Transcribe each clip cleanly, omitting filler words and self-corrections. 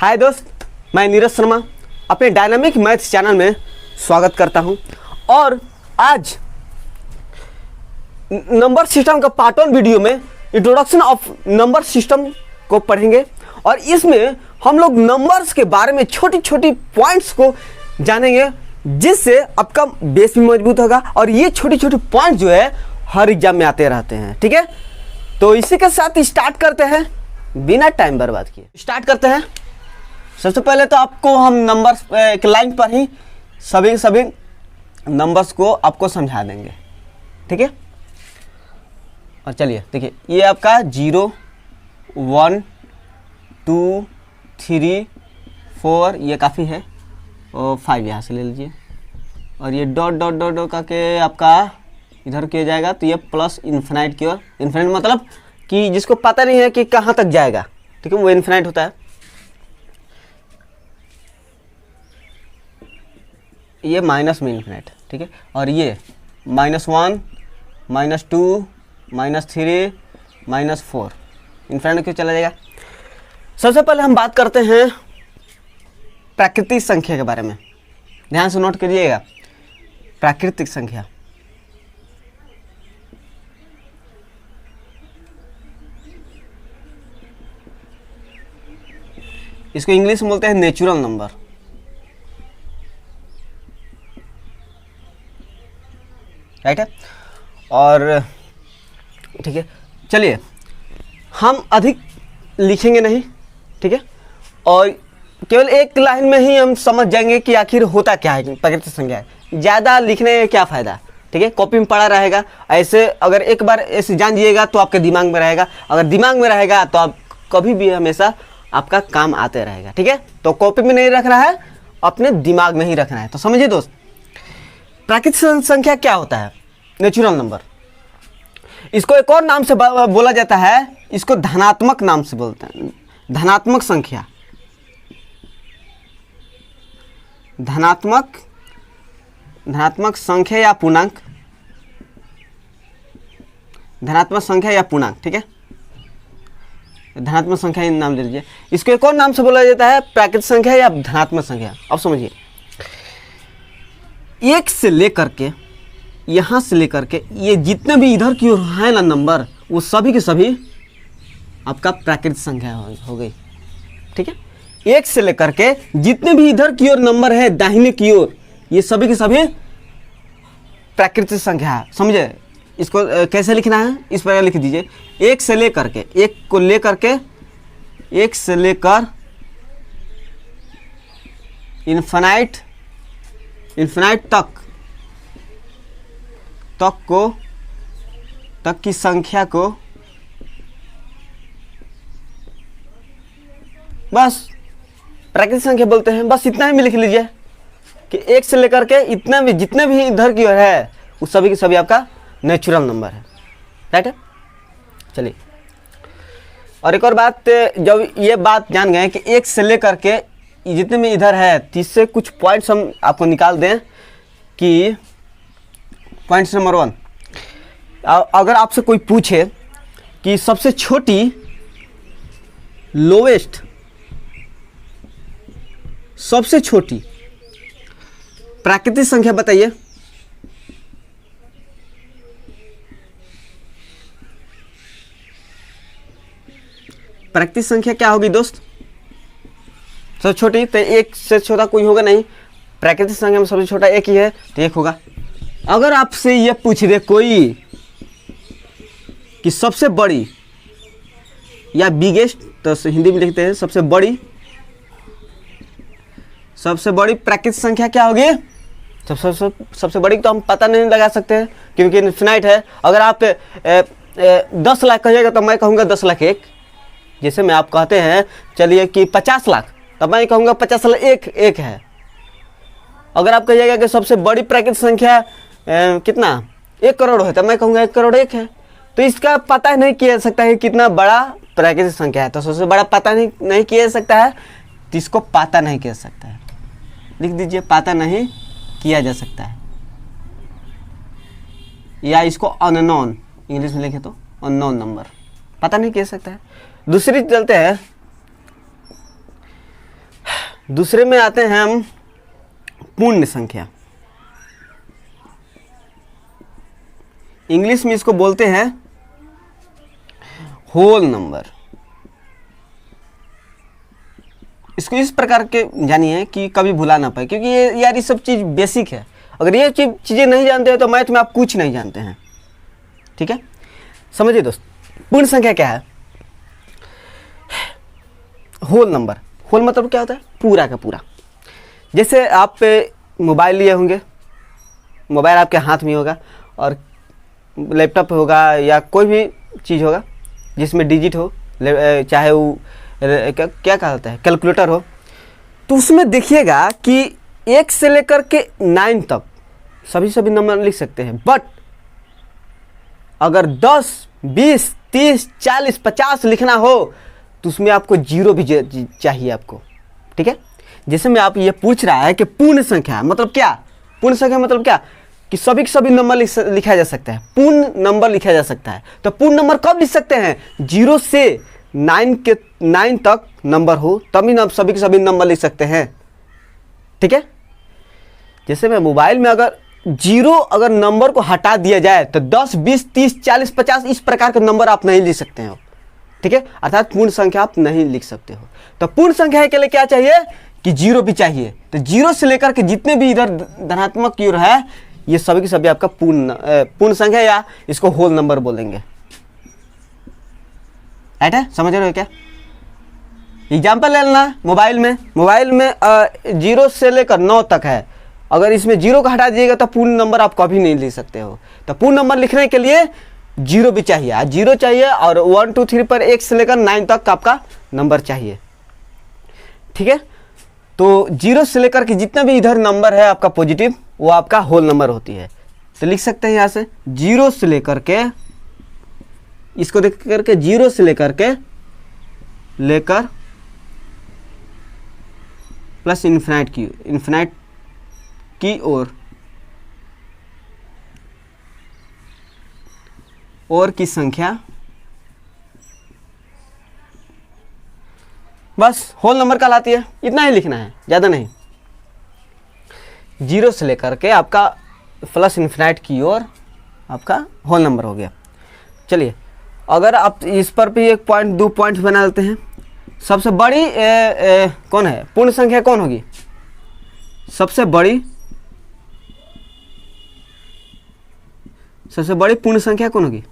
हाय दोस्त, मैं नीरज शर्मा अपने डायनामिक मैथ्स चैनल में स्वागत करता हूं। और आज नंबर सिस्टम का पार्ट 1 वीडियो में इंट्रोडक्शन ऑफ नंबर सिस्टम को पढ़ेंगे और इसमें हम लोग नंबर्स के बारे में छोटी छोटी पॉइंट्स को जानेंगे, जिससे आपका बेस भी मजबूत होगा। और ये छोटी छोटी पॉइंट जो है हर एग्जाम में आते रहते हैं, ठीक है। तो इसी के साथ स्टार्ट करते हैं बिना टाइम बर्बाद किए। स्टार्ट करते हैं। सबसे पहले तो आपको हम नंबर्स एक लाइन पर ही सभी नंबर्स को आपको समझा देंगे, ठीक है। और चलिए देखिए, ये आपका 0 1 2 3 4 ये काफ़ी है, और 5 यहाँ से ले लीजिए। और ये डॉट डॉट डॉट डॉट करके आपका इधर किया जाएगा, तो ये प्लस इन्फिनाइट की ओर। इन्फिनाइट मतलब कि जिसको पता नहीं है कि कहाँ तक जाएगा, ठीक है, वो इन्फिनाइट होता है। ये माइनस में इन्फिनाइट, ठीक है। और ये -1 -2 -3 -4 इन्फिनाइट क्यों चला जाएगा। सबसे पहले हम बात करते हैं प्राकृतिक संख्या के बारे में। ध्यान से नोट करिएगा, प्राकृतिक संख्या। इसको इंग्लिश में बोलते हैं नेचुरल नंबर, राइट है। और ठीक है, चलिए हम अधिक लिखेंगे नहीं, ठीक है, और केवल एक लाइन में ही हम समझ जाएंगे कि आखिर होता क्या है प्राकृतिक संख्या है। ज़्यादा लिखने में क्या फ़ायदा, ठीक है, कॉपी में पढ़ा रहेगा। ऐसे अगर एक बार ऐसे जान जाइएगा तो आपके दिमाग में रहेगा, अगर दिमाग में रहेगा तो आप कभी भी हमेशा आपका काम आते रहेगा, ठीक है। तो कॉपी में नहीं रखना है, अपने दिमाग में ही रखना है। तो समझिए दोस्त, प्राकृतिक संख्या क्या होता है, नेचुरल नंबर। इसको एक और नाम से बोला जाता है, इसको धनात्मक नाम से बोलते हैं, धनात्मक संख्या। धनात्मक संख्या या पूर्णांक, धनात्मक संख्या या पूर्णांक, ठीक है। धनात्मक संख्या नाम ले लीजिए। इसको एक और नाम से बोला जाता है प्राकृतिक संख्या या धनात्मक संख्या। अब समझिए, 1 से लेकर के यहाँ से लेकर के ये जितने भी इधर की ओर है ना नंबर, वो सभी के सभी आपका प्राकृतिक संख्या हो गई, ठीक है। 1 से लेकर के जितने भी इधर की ओर नंबर है दाहिने की ओर, ये सभी के सभी प्राकृतिक संख्या है। समझे, इसको कैसे लिखना है, इस प्रकार लिख दीजिए। 1 से लेकर के, 1 को लेकर के 1 से लेकर इन्फिनाइट तक की संख्या को बस प्राकृतिक संख्या बोलते हैं। बस इतना ही में लिख लीजिए कि 1 से लेकर के इतना भी जितने भी इधर की ओर है, वो सभी के सभी आपका नेचुरल नंबर है, राइट है। चलिए, और एक और बात, जब ये बात जान गए कि 1 से लेकर के जितने भी इधर है, तो इससे कुछ पॉइंट्स हम आपको निकाल दें कि पॉइंट्स नंबर 1, अगर आपसे कोई पूछे कि सबसे छोटी लोवेस्ट, सबसे छोटी प्राकृतिक संख्या बताइए। प्राकृतिक संख्या क्या होगी दोस्त, सबसे छोटी। तो 1 से छोटा कोई होगा नहीं, प्राकृतिक संख्या में सबसे छोटा 1 ही है, तो 1 होगा। अगर आपसे ये पूछ दे कोई कि सबसे बड़ी या बिगेस्ट, तो हिंदी में लिखते हैं सबसे बड़ी प्राकृतिक संख्या क्या होगी। सबसे बड़ी तो हम पता नहीं लगा सकते हैं, क्योंकि इन्फिनाइट है। अगर आप 10 लाख कहिएगा तो मैं कहूँगा 10 लाख 1। जैसे मैं आप कहते हैं चलिए कि 50 लाख, तो मैं कहूँगा 50 लाख 1 है। अगर आप कहिएगा कि सबसे बड़ी प्राकृतिक संख्या कितना 1 करोड़ है, तो मैं कहूँगा 1 करोड़ 1 है। तो इसका पता नहीं किया जा सकता है कितना बड़ा प्राकृतिक संख्या है। तो सबसे बड़ा पता नहीं किया जा सकता है, तो इसको पता नहीं किया जा सकता है। लिख दीजिए, पता नहीं किया जा सकता है, या इसको अननोन इंग्लिश में लिखे तो अननोन नंबर, पता नहीं किया जा सकता है। दूसरी चलते हैं, दूसरे में आते हैं हम पूर्ण संख्या। इंग्लिश में इसको बोलते हैं होल नंबर। इसको इस प्रकार के जानिए कि कभी भुला ना पाए, क्योंकि ये यार ये सब चीज़ बेसिक है। अगर ये चीज़ें नहीं जानते हो तो मैथ में आप कुछ नहीं जानते हैं। ठीक है, समझिए दोस्त, पूर्ण संख्या क्या है? Whole number. होल मतलब क्या होता है? पूरा का पूरा। जैसे आप मोबाइल लिए होंगे, मोबाइल आपके हाथ में होगा और लैपटॉप होगा या कोई भी चीज़ होगा जिसमें डिजिट हो, चाहे वो क्या कहता है कैलकुलेटर हो, तो उसमें देखिएगा कि 1 से लेकर के 9 तक सभी नंबर लिख सकते हैं। बट अगर 10, 20, 30, 40, 50 लिखना हो तो उसमें आपको जीरो भी चाहिए आपको। ठीक है, जैसे मैं आप ये पूछ रहा है कि पूर्ण संख्या मतलब क्या? पूर्ण संख्या मतलब क्या कि सभी नंबर लिखा जा सकता है, पूर्ण नंबर लिखा जा सकता है। तो पूर्ण नंबर कब लिख सकते हैं? 0 से 9 तक नंबर हो तभी ना सभी नंबर लिख सकते हैं। ठीक है, जैसे मैं मोबाइल में अगर 0 अगर नंबर को हटा दिया जाए तो 10, 20, 30, 40, 50 इस प्रकार के नंबर आप नहीं लिख सकते हो। ठीक है, अर्थात पूर्ण संख्या आप नहीं लिख सकते हो। तो पूर्ण संख्या के लिए क्या चाहिए कि 0 भी चाहिए। तो 0 से लेकर के जितने भी इधर धनात्मक की ओर है ये सभी के सभी आपका पूर्ण संख्या या इसको होल नंबर बोलेंगे। राइट है, समझ रहे हो क्या? एग्जाम्पल ले लेना, मोबाइल में 0 से लेकर 9 तक है। अगर इसमें 0 को हटा दीजिएगा तो पूर्ण नंबर आप कभी नहीं लिख सकते हो। तो पूर्ण नंबर लिखने के लिए 0 भी चाहिए, 0 चाहिए और 1, 2, 3 पर 1 से लेकर 9 तक आपका नंबर चाहिए। ठीक है, तो 0 से लेकर के जितना भी इधर नंबर है आपका पॉजिटिव वो आपका होल नंबर होती है। तो लिख सकते हैं यहाँ से 0 से लेकर के, इसको देख करके 0 से लेकर प्लस इन्फिनाइट की और की संख्या, बस होल नंबर कहलाती है। इतना ही लिखना है, ज़्यादा नहीं। 0 से लेकर के आपका प्लस इन्फिनाइट की ओर आपका होल नंबर हो गया। चलिए, अगर आप इस पर भी 1 पॉइंट 2 पॉइंट बना लेते हैं। सबसे बड़ी कौन है? पूर्ण संख्या कौन होगी? सबसे बड़ी पूर्ण संख्या कौन होगी?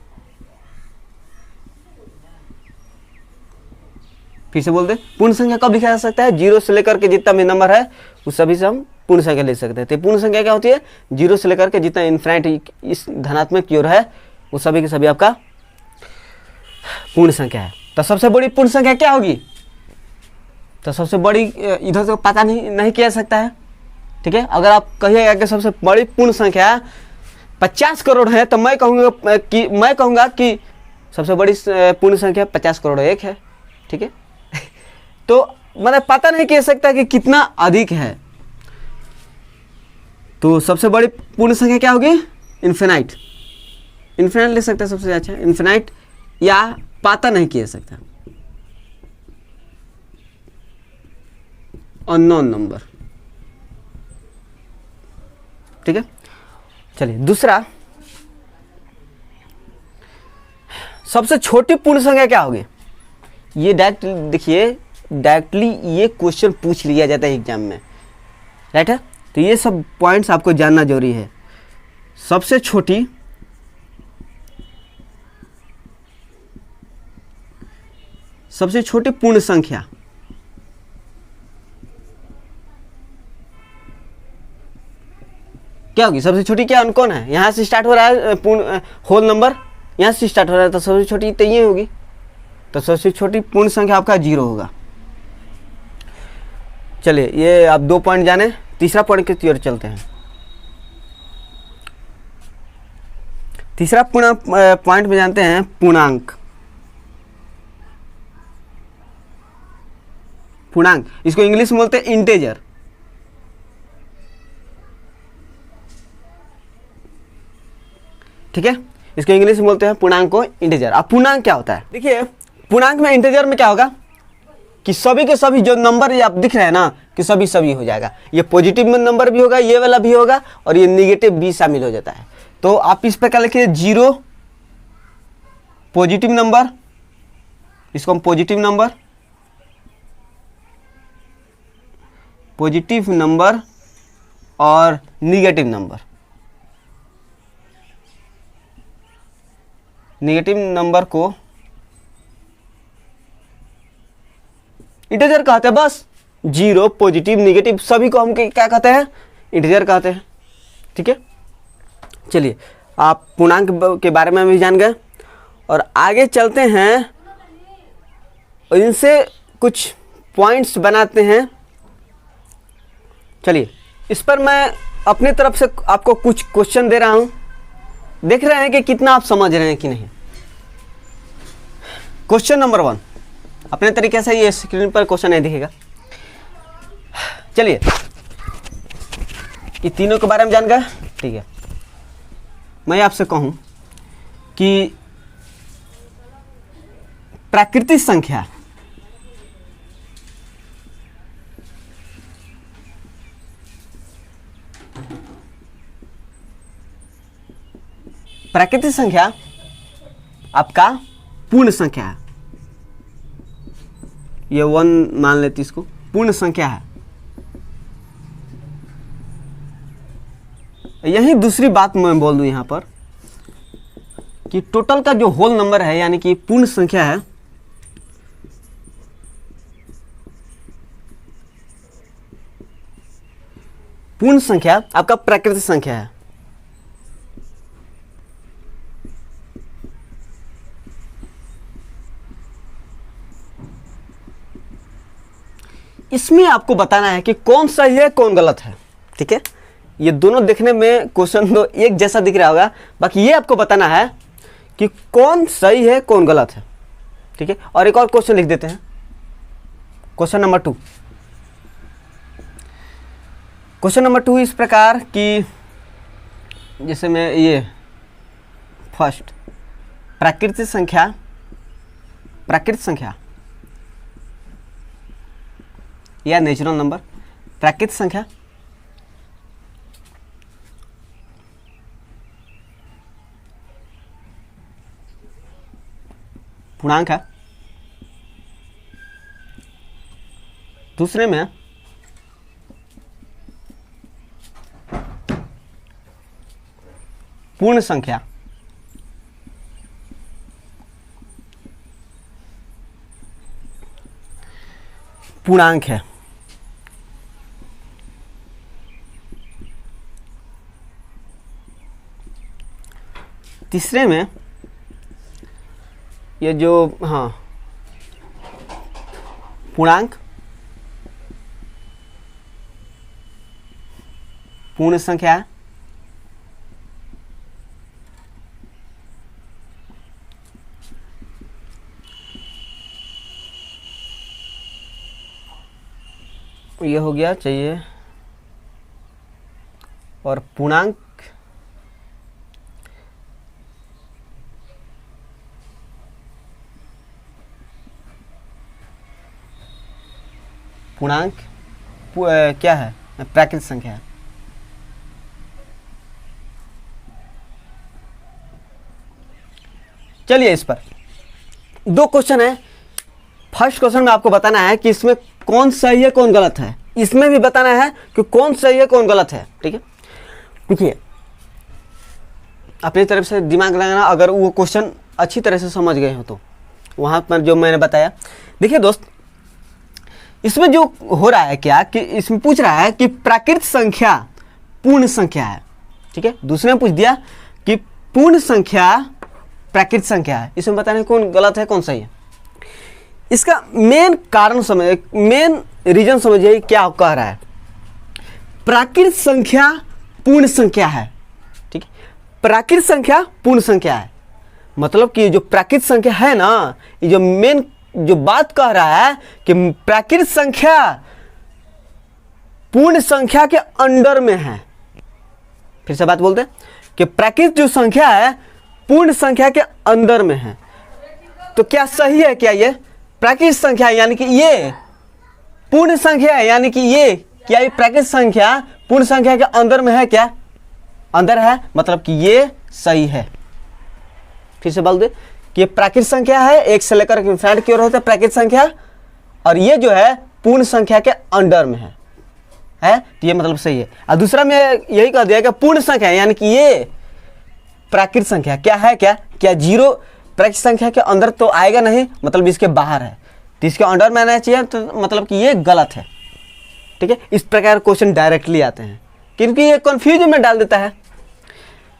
फिर से बोल दे, पूर्ण संख्या कब लिखा जा सकता है? 0 से लेकर के जितना भी नंबर है उस सभी से हम पूर्ण संख्या लिख सकते हैं। तो पूर्ण संख्या क्या होती है? 0 से लेकर के जितना इन्फिनाइट इस धनात्मक की ओर है वो सभी के सभी आपका पूर्ण संख्या है। तो सबसे बड़ी पूर्ण संख्या क्या होगी? तो सबसे बड़ी इधर से पता नहीं किया सकता है। ठीक है, अगर आप कहिएगा कि सबसे बड़ी पूर्ण संख्या 50 करोड़ है तो मैं कहूँगा कि सबसे बड़ी पूर्ण संख्या 50 करोड़ 1 है। ठीक है, तो मतलब पता नहीं कह सकता कि कितना अधिक है। तो सबसे बड़ी पूर्ण संख्या क्या होगी? इन्फिनाइट ले सकते हैं सबसे अच्छा, इन्फिनाइट या पता नहीं किया सकता, अननोन नंबर। ठीक है, चलिए दूसरा, सबसे छोटी पूर्ण संख्या क्या होगी? ये डायरेक्टली ये क्वेश्चन पूछ लिया जाता है एग्जाम में। राइट है, तो ये सब पॉइंट्स आपको जानना जरूरी है। सबसे छोटी पूर्ण संख्या क्या होगी? सबसे छोटी क्या कौन है? यहां से स्टार्ट हो रहा है पूर्ण होल नंबर, यहां से स्टार्ट हो रहा है, तो सबसे छोटी तो ये होगी। तो सबसे छोटी पूर्ण संख्या आपका 0 होगा। चलिए, ये आप 2 पॉइंट जाने, तीसरा पॉइंट की ओर चलते हैं। तीसरा पॉइंट में जानते हैं पूर्णांक। इसको इंग्लिश में बोलते हैं इंटेजर। ठीक है, इसको इंग्लिश में बोलते हैं पूर्णांक को इंटेजर। अब पूर्णांक क्या होता है? देखिए, पूर्णांक में इंटेजर में क्या होगा? कि सभी के सभी जो नंबर ये आप दिख रहे हैं ना कि सभी सभी हो जाएगा। ये पॉजिटिव में नंबर भी होगा, ये वाला भी होगा, और ये निगेटिव भी शामिल हो जाता है। तो आप इस प्रकार लिखिए 0 पॉजिटिव नंबर, इसको हम पॉजिटिव नंबर और निगेटिव नंबर को इंटीजर कहते हैं। बस 0 पॉजिटिव निगेटिव सभी को हम क्या कहते हैं, इंटीजर कहते हैं। ठीक है, चलिए आप पूर्णांक के बारे में भी जान गए और आगे चलते हैं और इनसे कुछ पॉइंट्स बनाते हैं। चलिए इस पर मैं अपने तरफ से आपको कुछ क्वेश्चन दे रहा हूं, देख रहे हैं कि कितना आप समझ रहे हैं कि नहीं। क्वेश्चन नंबर 1 अपने तरीके से, ये स्क्रीन पर क्वेश्चन नहीं दिखेगा। चलिए ये तीनों के बारे में जान गए। ठीक है, मैं आपसे कहूं कि प्राकृतिक संख्या आपका पूर्ण संख्या है। ये 1 मान लेते, इसको पूर्ण संख्या है। यही दूसरी बात मैं बोल दूं यहां पर कि टोटल का जो होल नंबर है यानी कि पूर्ण संख्या है, पूर्ण संख्या आपका प्राकृतिक संख्या है। इसमें आपको बताना है कि कौन सही है कौन गलत है। ठीक है, ये दोनों देखने में क्वेश्चन तो एक जैसा दिख रहा होगा, बाकी ये आपको बताना है कि कौन सही है कौन गलत है। ठीक है, और एक और क्वेश्चन लिख देते हैं, क्वेश्चन नंबर 2। क्वेश्चन नंबर 2 इस प्रकार कि जैसे मैं ये फर्स्ट प्राकृतिक संख्या या नेचुरल नंबर, प्राकृतिक संख्या पूर्णांक है। दूसरे में पूर्ण संख्या पूर्णांक है। तीसरे में ये जो पूर्णांक पूर्ण संख्या है। ये हो गया चाहिए, और पूर्णांक क्या है, प्राकृतिक संख्या है। चलिए इस पर 2 क्वेश्चन है। फर्स्ट क्वेश्चन में आपको बताना है कि इसमें कौन सही है कौन गलत है, इसमें भी बताना है कि कौन सही है कौन गलत है। ठीक है, देखिए अपनी तरफ से दिमाग लगाना, अगर वो क्वेश्चन अच्छी तरह से समझ गए हो तो वहां पर जो मैंने बताया। देखिए दोस्त, इसमें जो हो रहा है क्या कि इसमें पूछ रहा है कि प्राकृतिक संख्या पूर्ण संख्या है। ठीक है, दूसरे में पूछ दिया कि पूर्ण संख्या प्राकृतिक संख्या है। इसमें बताना कौन गलत है कौन सही है। इसका मेन कारण समझिए, मेन रीजन समझिए क्या कह रहा है। प्राकृतिक संख्या पूर्ण संख्या है। ठीक है, प्राकृतिक संख्या पूर्ण संख्या है, मतलब कि जो प्राकृतिक संख्या है ना, ये जो मेन जो बात कह रहा है कि प्राकृतिक संख्या पूर्ण संख्या के अंडर में है। फिर से बात बोलते हैं कि प्राकृतिक जो संख्या है पूर्ण संख्या के अंदर में है। तो क्या सही है क्या ये? प्राकृत संख्या यानी कि ये पूर्ण संख्या है, यानी कि ये क्या ये प्राकृत संख्या पूर्ण संख्या के अंदर में है क्या? अंदर है, मतलब कि ये सही है। फिर से बोल दे कि ये प्राकृत संख्या है, एक से लेकर इनफिनिटी की ओर होता है प्राकृत संख्या, और ये जो है पूर्ण संख्या के अंडर में है तो ये मतलब सही है। और दूसरा में यही कह दिया कि पूर्ण संख्या यानी कि ये प्राकृत संख्या क्या है, क्या जीरो प्राकृत संख्या के अंदर तो आएगा नहीं, मतलब इसके बाहर है, तो इसके अंडर में आना चाहिए, तो मतलब कि ये गलत है। ठीक है, इस प्रकार क्वेश्चन डायरेक्टली आते हैं क्योंकि ये कंफ्यूजन में डाल देता है।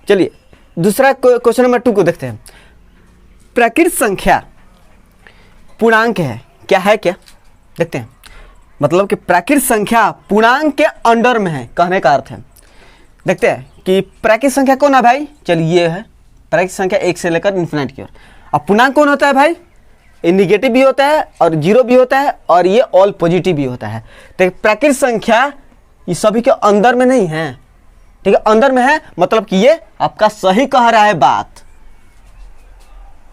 चलिए दूसरा क्वेश्चन नंबर 2 को देखते हैं। प्राकृत संख्या पूर्णांक है क्या देखते हैं। मतलब कि प्राकृत संख्या पूर्णांक के अंडर में है, कहने का अर्थ है। देखते हैं कि प्राकृत संख्या कौन है भाई? चलिए ये है प्राकृत संख्या 1 से लेकर इन्फिनिटी की ओर। अब पूर्णांक कौन होता है भाई? ये निगेटिव भी होता है और जीरो भी होता है और ये ऑल पॉजिटिव भी होता है। तो प्राकृत संख्या ये सभी के अंदर में नहीं है, ठीक है, अंदर में है, मतलब कि ये आपका सही कह रहा है बात।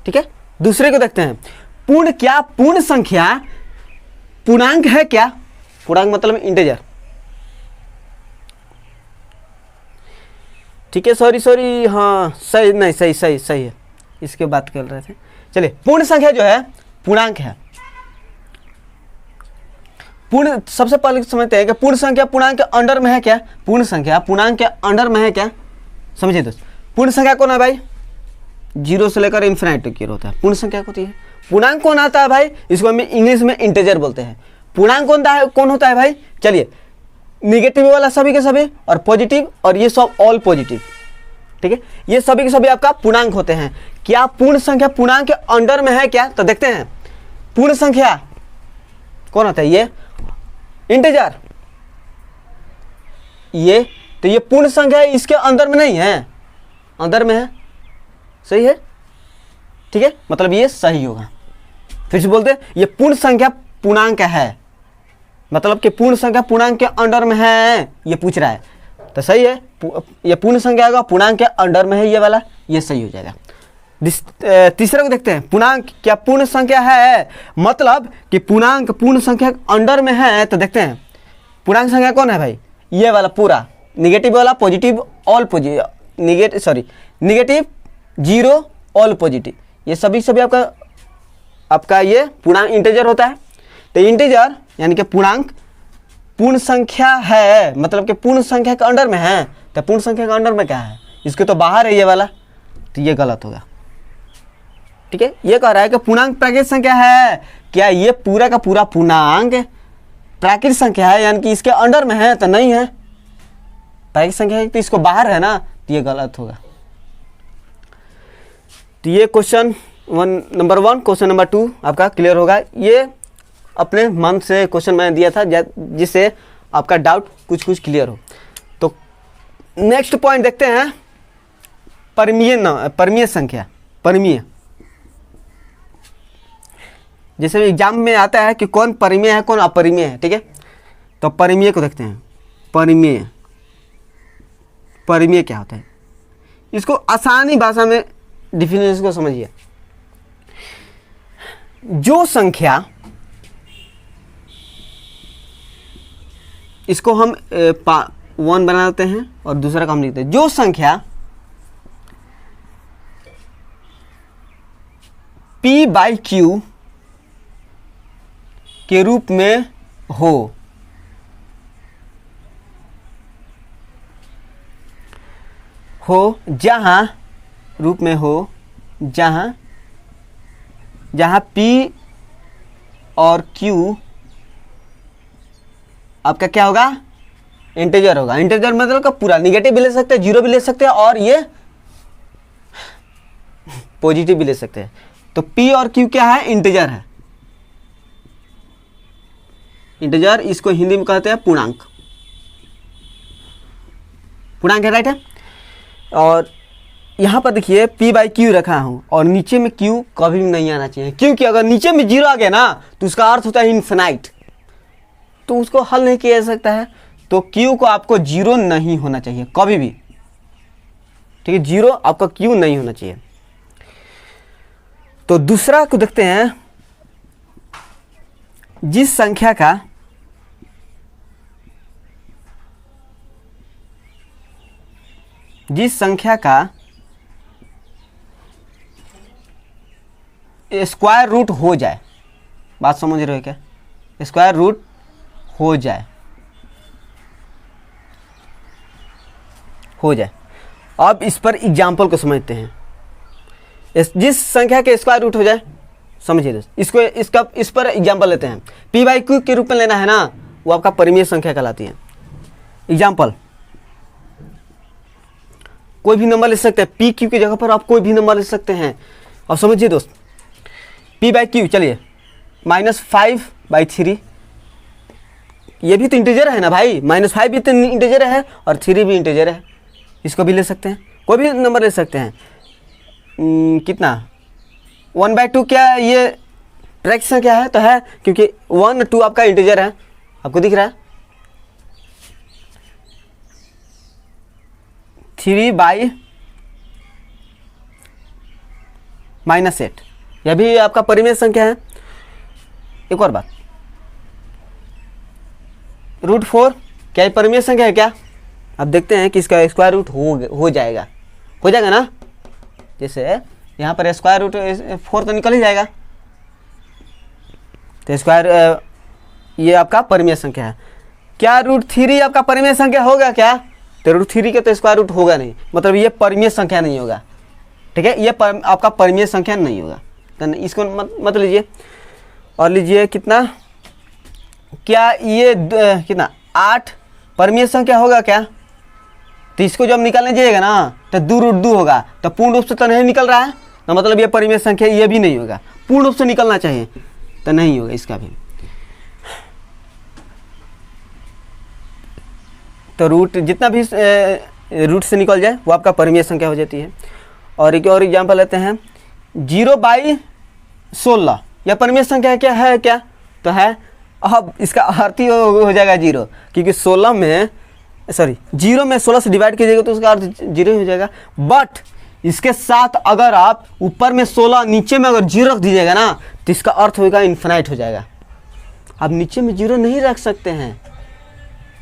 ठीक है, दूसरे को देखते हैं। पूर्ण संख्या पूर्णांक है क्या? पूर्णांक मतलब इंटीजर। ठीक है, सॉरी, हाँ सही नहीं, सही है, इसके बात कर रहे थे। चलिए पूर्ण संख्या जो है पूर्णांक है। पूर्ण सबसे पहले समझते हैं कि पूर्ण संख्या पूर्णांक के अंडर में है क्या? पूर्ण संख्या पूर्णांक के अंडर में है क्या? समझिए दोस्त, पूर्ण संख्या कौन है भाई? 0 से लेकर इन्फिनिटी की ओर होता है, पूर्ण संख्या होती है। पूर्णांक कौन आता है भाई? इसको हम इंग्लिश में इंटीजर बोलते हैं। पूर्णांक कौन होता है भाई? चलिए निगेटिव वाला सभी के सभी और पॉजिटिव और ये सब ऑल पॉजिटिव। ठीक है, ये सभी के सभी आपका पूर्णांक होते हैं। क्या पूर्ण संख्या पूर्णांक के अंडर में है क्या? तो देखते हैं पूर्ण संख्या कौन होता है? ये इंटीजर, ये तो ये पूर्ण संख्या है, इसके अंदर में नहीं है, अंदर में है, सही है। ठीक है, मतलब ये सही होगा। फिर से बोलते हैं ये पूर्ण संख्या पूर्णांक है, मतलब कि पूर्ण संख्या पूर्णांक के अंडर में है, ये पूछ रहा है, तो सही है। ये पूर्ण संख्या होगा, पूर्णांक के अंडर में है, ये वाला, ये सही हो जाएगा। तीसरे को देखते हैं। पूर्णांक क्या पूर्ण संख्या है? मतलब कि पूर्णांक पूर्ण संख्या के अंडर में है, तो देखते हैं पूर्णांक संख्या कौन है भाई? ये वाला पूरा, निगेटिव वाला, positive, all positive, negative, zero, all positive, ये सभी आपका ये पूर्णांक इंटीजर होता है। तो इंटीजर यानी कि पूर्णांक पूर्ण संख्या है, मतलब कि पूर्ण संख्या के अंडर में है, तो पूर्ण संख्या के अंडर में क्या है? इसके तो बाहर है ये वाला, तो ये गलत होगा। ठीक है, ये कह रहा है कि पूर्णांक प्राकृत संख्या है। क्या ये पूरा का पूरा पूर्णांक प्राकृत संख्या है, यानी कि इसके अंडर में है? तो नहीं है, प्राकृत संख्या है तो इसको बाहर है ना, तो ये गलत होगा। तो ये क्वेश्चन नंबर 1, क्वेश्चन नंबर 2 आपका क्लियर होगा। ये अपने मन से क्वेश्चन मैंने दिया था जिससे आपका डाउट कुछ क्लियर हो। तो नेक्स्ट पॉइंट देखते हैं, परिमेय संख्या। परिमेय जैसे एग्जाम में आता है कि कौन परिमेय है कौन अपरिमेय है। ठीक है, तो परिमेय को देखते हैं। परिमेय क्या होता है? इसको आसानी भाषा में डिफिनेशन को समझिए। जो संख्या, इसको हम 1 बना देते हैं और दूसरा का हम लिखते हैं। जो संख्या p/q के रूप में हो, जहां रूप में हो, जहां p और q आपका क्या होगा? इंटीजर होगा। इंटीजर मतलब का पूरा, निगेटिव भी ले सकते हैं, जीरो भी ले सकते हैं और ये पॉजिटिव भी ले सकते हैं। तो p और q क्या है? इंटीजर है। इंटीजर, इसको हिंदी में कहते हैं पूर्णांक। पूर्णांक है, राइट है। और यहां पर देखिए p/q रखा हूं और नीचे में q कभी भी नहीं आना चाहिए, क्योंकि अगर नीचे में जीरो आ गया ना तो उसका अर्थ होता है इनफिनाइट, तो उसको हल नहीं किया जा सकता है। तो q को आपको जीरो नहीं होना चाहिए कभी भी। ठीक है, जीरो आपका q नहीं होना चाहिए। तो दूसरा को देखते हैं, जिस संख्या का स्क्वायर रूट हो जाए, बात समझ रहे हो क्या? स्क्वायर रूट हो जाए, अब इस पर एग्जाम्पल को समझते हैं। जिस संख्या के स्क्वायर रूट हो जाए, समझिए दोस्त, इस पर एग्जाम्पल लेते हैं। पी बाई क्यू के रूप में लेना है ना, वो आपका परिमेय संख्या कहलाती है। एग्जाम्पल, कोई भी नंबर ले सकते हैं, पी क्यू की जगह पर आप कोई भी नंबर ले सकते हैं। और समझिए दोस्त, पी बाई क्यू, चलिए -5/3, ये भी तो इंटीजर है ना भाई, -5 भी तो इंटीजर है और 3 भी इंटीजर है, इसको भी ले सकते हैं, कोई भी नंबर ले सकते हैं। कितना 1/2, क्या ये फ्रैक्शन क्या है? तो है, क्योंकि 1 2 आपका इंटीजर है, आपको दिख रहा है। 3/-8, यह भी आपका परिमेय संख्या है। एक और बात, √4, क्या ये परिमेय संख्या है क्या? अब देखते हैं कि इसका स्क्वायर रूट हो जाएगा ना। जैसे यहाँ पर स्क्वायर रूट 4 तो निकल ही जाएगा, तो स्क्वायर ये आपका परिमेय संख्या है। क्या √3 आपका परिमेय संख्या होगा क्या? तो √3 का तो स्क्वायर रूट होगा नहीं, मतलब ये परिमेय संख्या नहीं होगा, ठीक है, ये आपका परिमेय संख्या नहीं होगा, तो इसको मत लीजिए। और लीजिए कितना, क्या ये कितना 8 परिमेय संख्या होगा क्या? तो इसको जब निकालने जाइएगा ना तो 2√2 होगा, तो पूर्ण रूप से तो नहीं निकल रहा है, तो मतलब ये परिमेय संख्या ये भी नहीं होगा, पूर्ण रूप से निकलना चाहिए, तो नहीं होगा इसका भी। तो रूट जितना भी रूट से निकल जाए वो आपका परिमेय संख्या हो जाती है। और एक और एग्जांपल लेते हैं, 0/16, यह परिमेय संख्या क्या है क्या? तो है। अब इसका अर्थ ही हो जाएगा 0, क्योंकि 0 में 16 से डिवाइड कीजिएगा तो उसका अर्थ 0 ही हो जाएगा। बट इसके साथ अगर आप ऊपर में 16, नीचे में अगर 0 रख दीजिएगा ना, तो इसका अर्थ होगा इन्फिनाइट हो जाएगा। आप नीचे में 0 नहीं रख सकते हैं,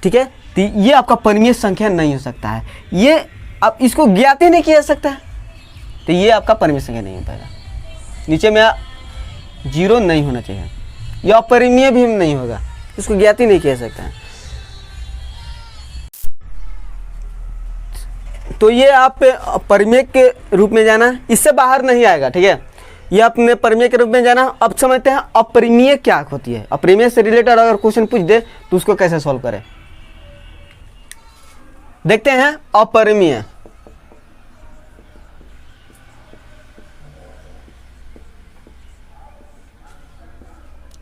ठीक है, तो ये आपका परिमेय संख्या नहीं हो सकता है, ये आप इसको ज्ञात ही नहीं किया जा सकता है, तो ये आपका परिमेय संख्या नहीं हो पाएगा। नीचे में 0 नहीं होना चाहिए, यह अपरिमेय भी नहीं होगा, इसको ज्ञात ही नहीं किया जा सकता है। तो ये आप परिमेय के रूप में जाना, इससे बाहर नहीं आएगा, ठीक है, ये अपने परिमेय के रूप में जाना। अब समझते हैं अपरिमेय क्या होती है। अपरिमेय से रिलेटेड अगर क्वेश्चन पूछ दे तो उसको कैसे सॉल्व करें, देखते हैं। अपरिमेय,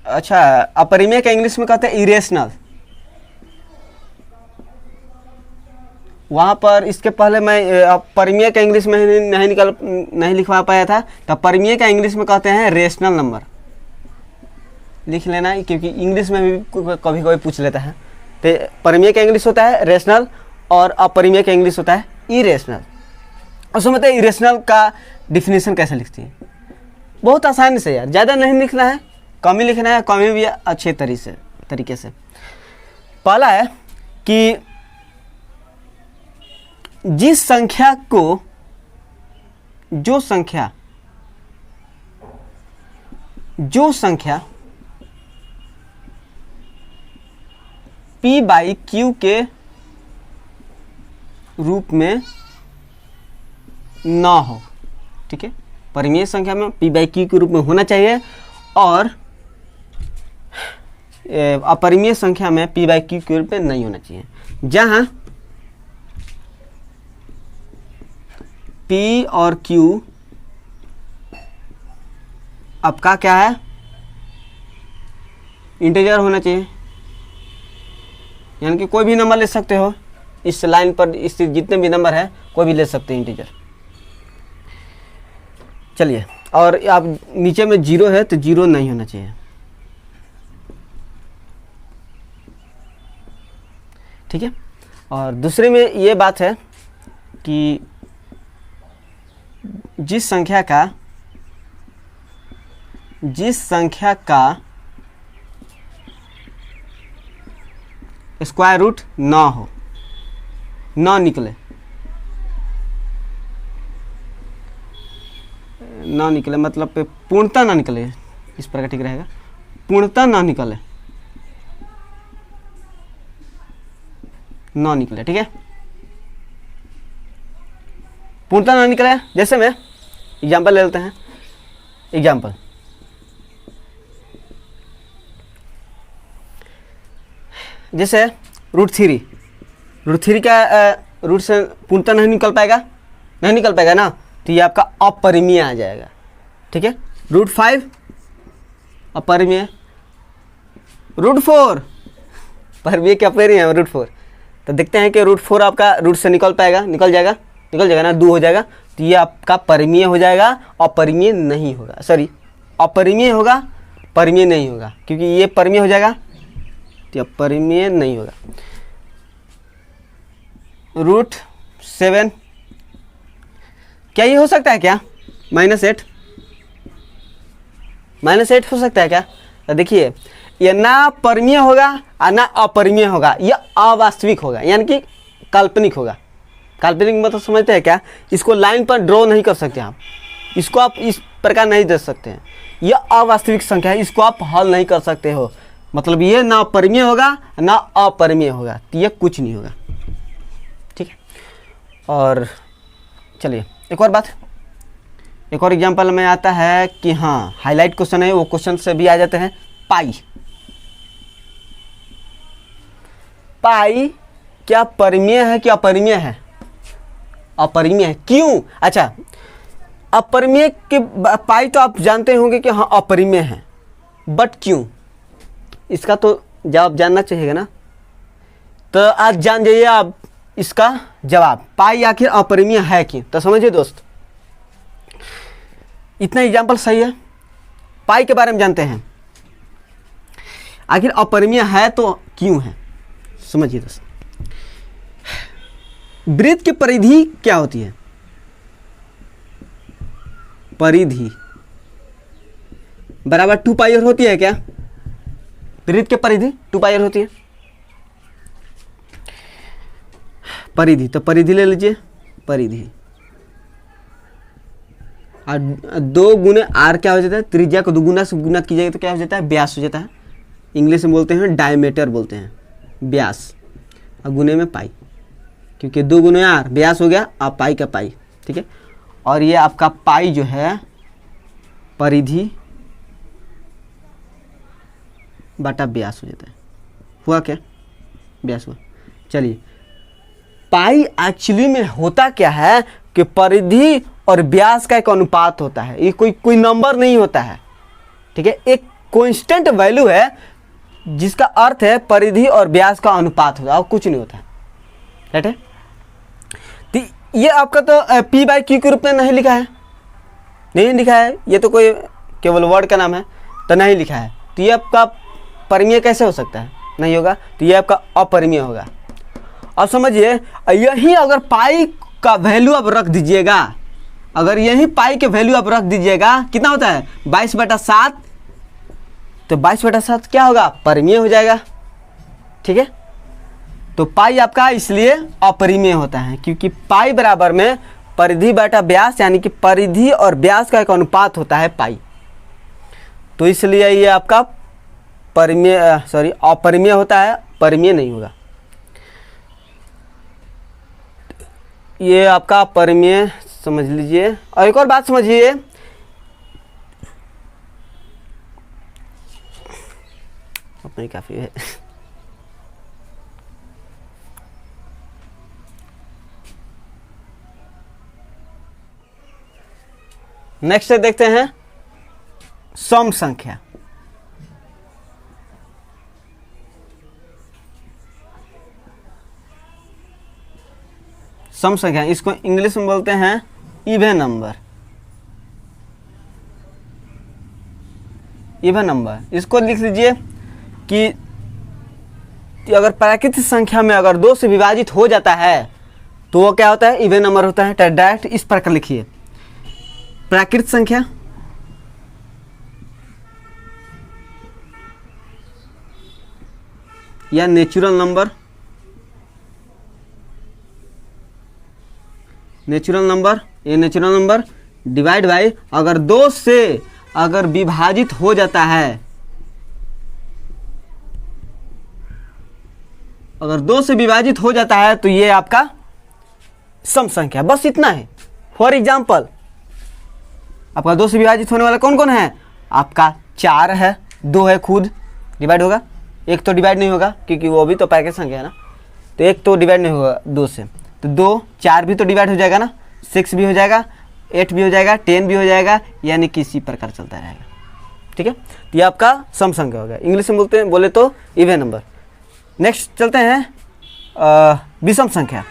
अच्छा, अपरिमेय का इंग्लिश में कहते हैं इरेशनल। वहाँ पर इसके पहले मैं परिमेय का इंग्लिश में नहीं लिखवा पाया था, तो परिमेय का इंग्लिश में कहते हैं रेशनल नंबर। लिख लेना, क्योंकि इंग्लिश में भी कभी कभी पूछ लेता है। तो परिमेय का इंग्लिश होता है रेशनल और अपरिमेय का इंग्लिश होता है इरेशनल। और समझते हैं इरेशनल का डिफिनीशन कैसे लिखती है। बहुत आसानी से यार, ज़्यादा नहीं लिखना है, कम ही लिखना है, कम ही भी अच्छे तरीके से। पहला है कि जिस संख्या को जो संख्या p/q के रूप में ना हो, ठीक है, परिमेय संख्या में p/q के रूप में होना चाहिए, और अपरिमेय संख्या में p/q के रूप में नहीं होना चाहिए। जहां p और q आपका क्या है, इंटीजर होना चाहिए, यानी कि कोई भी नंबर ले सकते हो इस लाइन पर, इस जितने भी नंबर है कोई भी ले सकते हैं इंटीजर। चलिए, और आप नीचे में 0 है तो 0 नहीं होना चाहिए, ठीक है। और दूसरे में ये बात है कि जिस संख्या का स्क्वायर रूट ना हो, ना निकले, ना निकले मतलब पे पूर्णतः ना निकले, इस प्रकार ठीक रहेगा, पूर्णतः ना निकले, ना निकले, ठीक है, पूर्णतः ना निकले। जैसे में एग्जाम्पल ले लेते हैं, एग्जाम्पल जैसे रूट थ्री का रूट से पूर्णतः नहीं निकल पाएगा, नहीं निकल पाएगा ना, तो ये आपका अपरिमेय आ जाएगा, ठीक है। रूट 5 अपरिमेय, रूट 4 परिमेय क्या अपरिमेय है, रूट 4, तो देखते हैं कि रूट 4 आपका रूट से निकल पाएगा, निकल जाएगा ना, 2 हो जाएगा, तो ये आपका परिमेय हो जाएगा, अपरिमेय नहीं होगा, सॉरी अपरिमेय होगा, परिमेय नहीं होगा, क्योंकि ये परिमेय हो जाएगा तो अपरिमेय नहीं होगा। रूट 7 क्या ये हो सकता है क्या, -8 हो सकता है क्या, तो देखिए ये ना परिमेय होगा और ना अपरिमेय होगा, ये अवास्तविक होगा, यानी कि काल्पनिक होगा। काल्पनिक मतलब समझते हैं क्या, इसको लाइन पर ड्रॉ नहीं कर सकते आप, इसको आप इस प्रकार नहीं दे सकते हैं, यह अवास्तविक संख्या है, इसको आप हल नहीं कर सकते हो, मतलब ये ना परिमेय होगा ना अपरिमेय होगा, तो ये कुछ नहीं होगा, ठीक है। और चलिए एक और बात, एक और एग्जांपल में आता है कि हाँ हाईलाइट क्वेश्चन है, वो क्वेश्चन से भी आ जाते हैं। पाई क्या परिमेय है कि अपरिमेय है, अपरिमेय है, क्यों, अच्छा अपरिमेय के पाई तो आप जानते होंगे कि हाँ अपरिमेय है, बट क्यों, इसका तो जवाब जानना चाहिए ना, तो आज जान जाइए आप इसका जवाब, पाई आखिर अपरिमेय है क्यों। तो समझिए दोस्त, इतना एग्जाम्पल सही है, पाई के बारे में जानते हैं, आखिर अपरिमेय है तो क्यों है, समझिए दोस्त। वृत्त की परिधि क्या होती है, परिधि बराबर 2 पाई आर होती है क्या, वृत्त की परिधि 2 पाई आर होती है, परिधि, तो परिधि ले लीजिए, परिधि और 2 गुने आर क्या हो जाता है, त्रिज्या को 2 गुना से गुना कीजिएगा तो क्या हो जाता है, व्यास हो जाता है, इंग्लिश में बोलते हैं डायमीटर बोलते हैं, व्यास, और गुने में पाई, क्योंकि 2 गुने आर व्यास हो गया, और पाई का पाई, ठीक है। और ये आपका पाई जो है परिधि बटा व्यास हो जाता है, हुआ क्या, व्यास हुआ। चलिए पाई एक्चुअली में होता क्या है कि परिधि और व्यास का एक अनुपात होता है, ये कोई नंबर नहीं होता है, ठीक है, एक कांस्टेंट वैल्यू है जिसका अर्थ है परिधि और व्यास का अनुपात होता है, और कुछ नहीं होता है, राइट है। तो ये आपका तो P/Q के रूप में नहीं लिखा है, नहीं लिखा है, ये तो कोई केवल वर्ड का नाम है, तो नहीं लिखा है, तो ये आपका परिमेय कैसे हो सकता है, नहीं होगा, तो ये आपका अपरिमेय होगा। अब समझिए यही अगर पाई का वैल्यू आप रख दीजिएगा, अगर यही पाई के वैल्यू आप रख दीजिएगा, कितना होता है 22/7, तो 22/7 क्या होगा, परिमेय हो जाएगा, ठीक है। तो पाई आपका इसलिए अपरिमेय होता है, क्योंकि पाई बराबर में परिधि बटा व्यास, यानी कि परिधि और व्यास का एक अनुपात होता है पाई, तो इसलिए ये आपका परिमेय अपरिमेय होता है, परिमेय नहीं होगा, ये आपका परिमेय समझ लीजिए। और एक और बात समझिए, अपना ही काफी है, नेक्स्ट देखते हैं सम संख्या। सम संख्या, इसको इंग्लिश में बोलते हैं इवन नंबर, इवन नंबर। इसको लिख लीजिए कि अगर प्राकृतिक संख्या में अगर 2 से विभाजित हो जाता है तो वो क्या होता है, इवन नंबर होता है। डायरेक्ट इस प्रकार लिखिए, प्राकृतिक संख्या या नेचुरल नंबर, ये नेचुरल नंबर डिवाइड बाई, अगर 2 से अगर विभाजित हो जाता है, अगर 2 से विभाजित हो जाता है तो ये आपका सम संख्या, बस इतना है। फॉर एग्जाम्पल आपका 2 से विभाजित होने वाला कौन कौन है, आपका 4 है, 2 है, खुद डिवाइड होगा, एक तो डिवाइड नहीं होगा क्योंकि वो भी तो पैकेज संख्या है ना, तो एक तो डिवाइड नहीं होगा 2 से, तो 2, 4 भी तो डिवाइड हो जाएगा ना, 6 भी हो जाएगा, 8 भी हो जाएगा, 10 भी हो जाएगा, यानी कि इसी प्रकार चलता रहेगा। ठीक है, तो ये आपका सम संख्या हो गया, इंग्लिश में बोले तो इवन नंबर। नेक्स्ट चलते हैं विषम संख्या।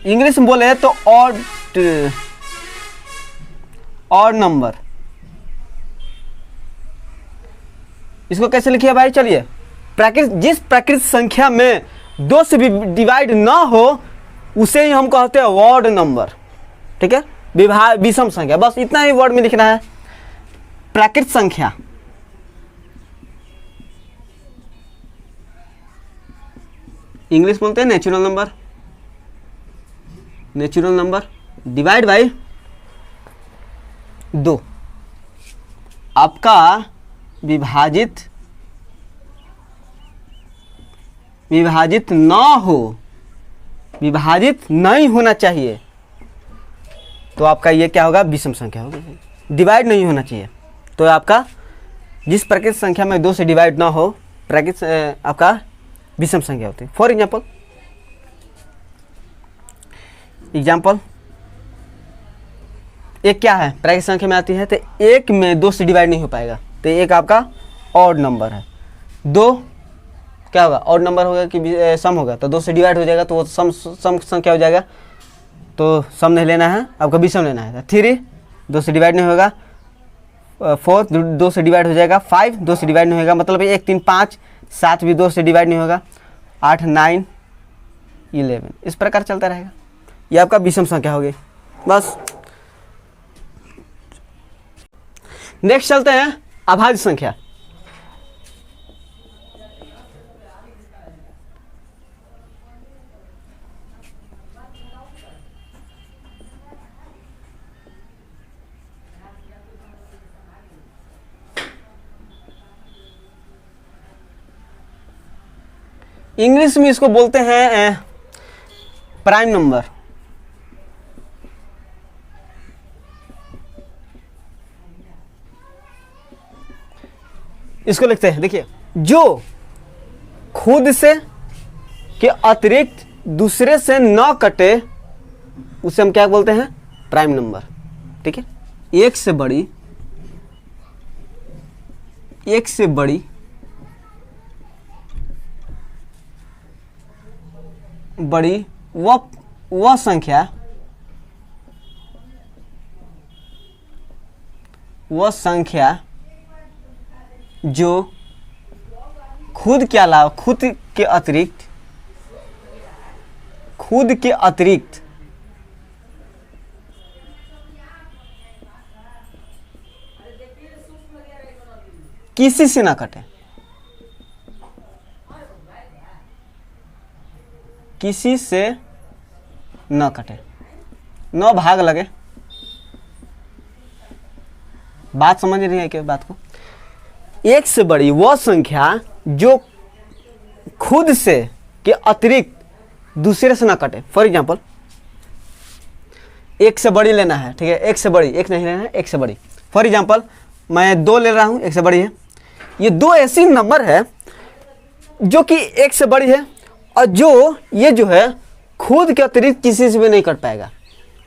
इंग्लिश में बोले तो ऑड नंबर। इसको कैसे लिखिए भाई, चलिए, जिस प्राकृतिक संख्या में 2 से भी डिवाइड ना हो उसे ही हम कहते हैं ऑड नंबर। ठीक है, विषम संख्या, बस इतना ही वर्ड में लिखना है। प्राकृतिक संख्या, इंग्लिश बोलते हैं natural number, natural number divide by 2, आपका विभाजित ना हो, विभाजित नहीं होना चाहिए, तो आपका ये क्या होगा, विषम संख्या होगी। डिवाइड नहीं होना चाहिए तो आपका जिस प्राकृतिक संख्या में 2 से डिवाइड ना हो, प्राकृतिक आपका विषम संख्या होती है। फॉर एग्जाम्पल एक क्या है, प्राकृतिक संख्या में आती है तो 1 में 2 से डिवाइड नहीं हो पाएगा, तो एक आपका ऑड नंबर है। 2 क्या होगा, ऑड नंबर होगा कि सम होगा, तो 2 से डिवाइड हो जाएगा तो वो सम संख्या हो जाएगा, तो सम नहीं लेना है, आपका विषम लेना है। 3 2 से डिवाइड नहीं होगा, 4 2 से डिवाइड हो जाएगा, 5 2 से डिवाइड नहीं होगा, मतलब 1 3 5, 7 भी 2 से डिवाइड नहीं होगा, 8 9 11, इस प्रकार चलता रहेगा। ये आपका विषम संख्या हो गई, बस। नेक्स्ट चलते हैं अभाज्य संख्या। इंग्लिश में इसको बोलते हैं प्राइम नंबर। इसको लिखते हैं, देखिए, जो खुद से के अतिरिक्त दूसरे से न कटे उसे हम क्या बोलते हैं, प्राइम नंबर। ठीक है, एक से बड़ी वह संख्या जो खुद के अलावा, खुद के अतिरिक्त किसी से ना कटे, किसी से न कटे, न भाग लगे। बात समझ रही है क्या बात को? एक से बड़ी वह संख्या जो खुद से के अतिरिक्त दूसरे से ना कटे। फॉर एग्जाम्पल, एक से बड़ी लेना है, ठीक है, एक से बड़ी, एक नहीं लेना है, एक से बड़ी। फॉर एग्जाम्पल मैं 2 ले रहा हूं, एक से बड़ी है। ये 2 ऐसी नंबर है जो कि एक से बड़ी है और जो है खुद के अतिरिक्त किसी से भी नहीं कट पाएगा।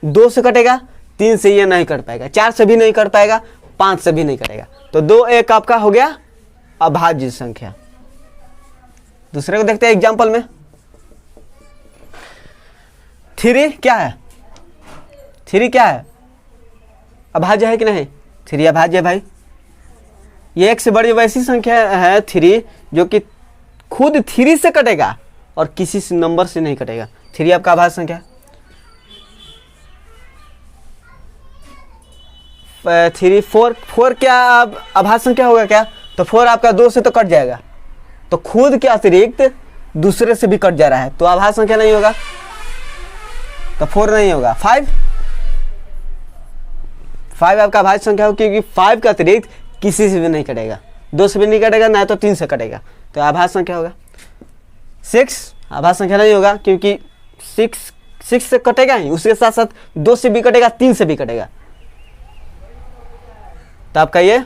2 से कटेगा, 3 से ये नहीं कट पाएगा, 4 से भी नहीं कट पाएगा, 5 से भी नहीं कटेगा। तो 2 एक आपका हो गया अभाज्य संख्या। दूसरे को देखते हैं एग्जाम्पल में। 3 क्या है? 3 क्या है? अभाज्य है कि नहीं? 3 अभाज्य है भाई। ये एक से बड़ी वैसी संख्या है 3 जो कि खुद 3 से कटेगा और किसी से नंबर से नहीं कटेगा। 3 आपका अभाज्य संख्या है। 3 4 4 क्या अभाज्य संख्या होगा क्या? तो 4 आपका 2 से तो कट जाएगा, तो खुद के अतिरिक्त दूसरे से भी कट जा रहा है, तो अभाज्य संख्या नहीं होगा, तो 4 नहीं होगा। 5 आपका अभाज्य संख्या हो, क्योंकि 5 के अतिरिक्त किसी से भी नहीं कटेगा, 2 से भी नहीं कटेगा, ना तो 3 से कटेगा, तो अभाज्य संख्या होगा। 6 अभाज्य संख्या नहीं होगा, क्योंकि 6 से कटेगा ही, उसके साथ साथ 2 से भी कटेगा, 3 से भी कटेगा, तो आपका ये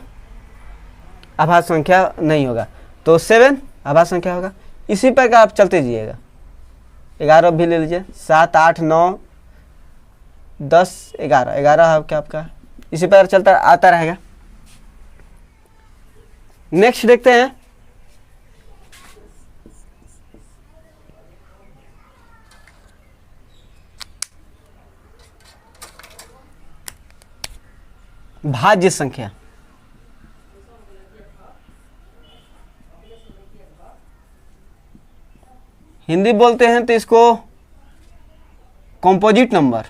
अभाज्य संख्या नहीं होगा। तो 7 अभाज्य संख्या होगा। इसी प्रकार आप चलते जाइएगा, 11 भी ले लीजिए, 7 8 9 10 11 क्या आपका, इसी प्रकार चलता आता रहेगा। नेक्स्ट देखते हैं, भाज्य संख्या। हिंदी बोलते हैं तो इसको कंपोजिट नंबर,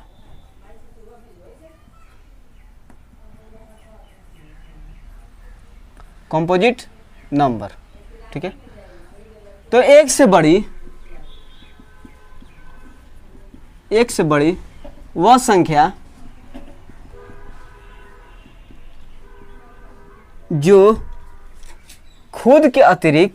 कंपोजिट नंबर, ठीक है। तो एक से बड़ी वह संख्या जो खुद के अतिरिक्त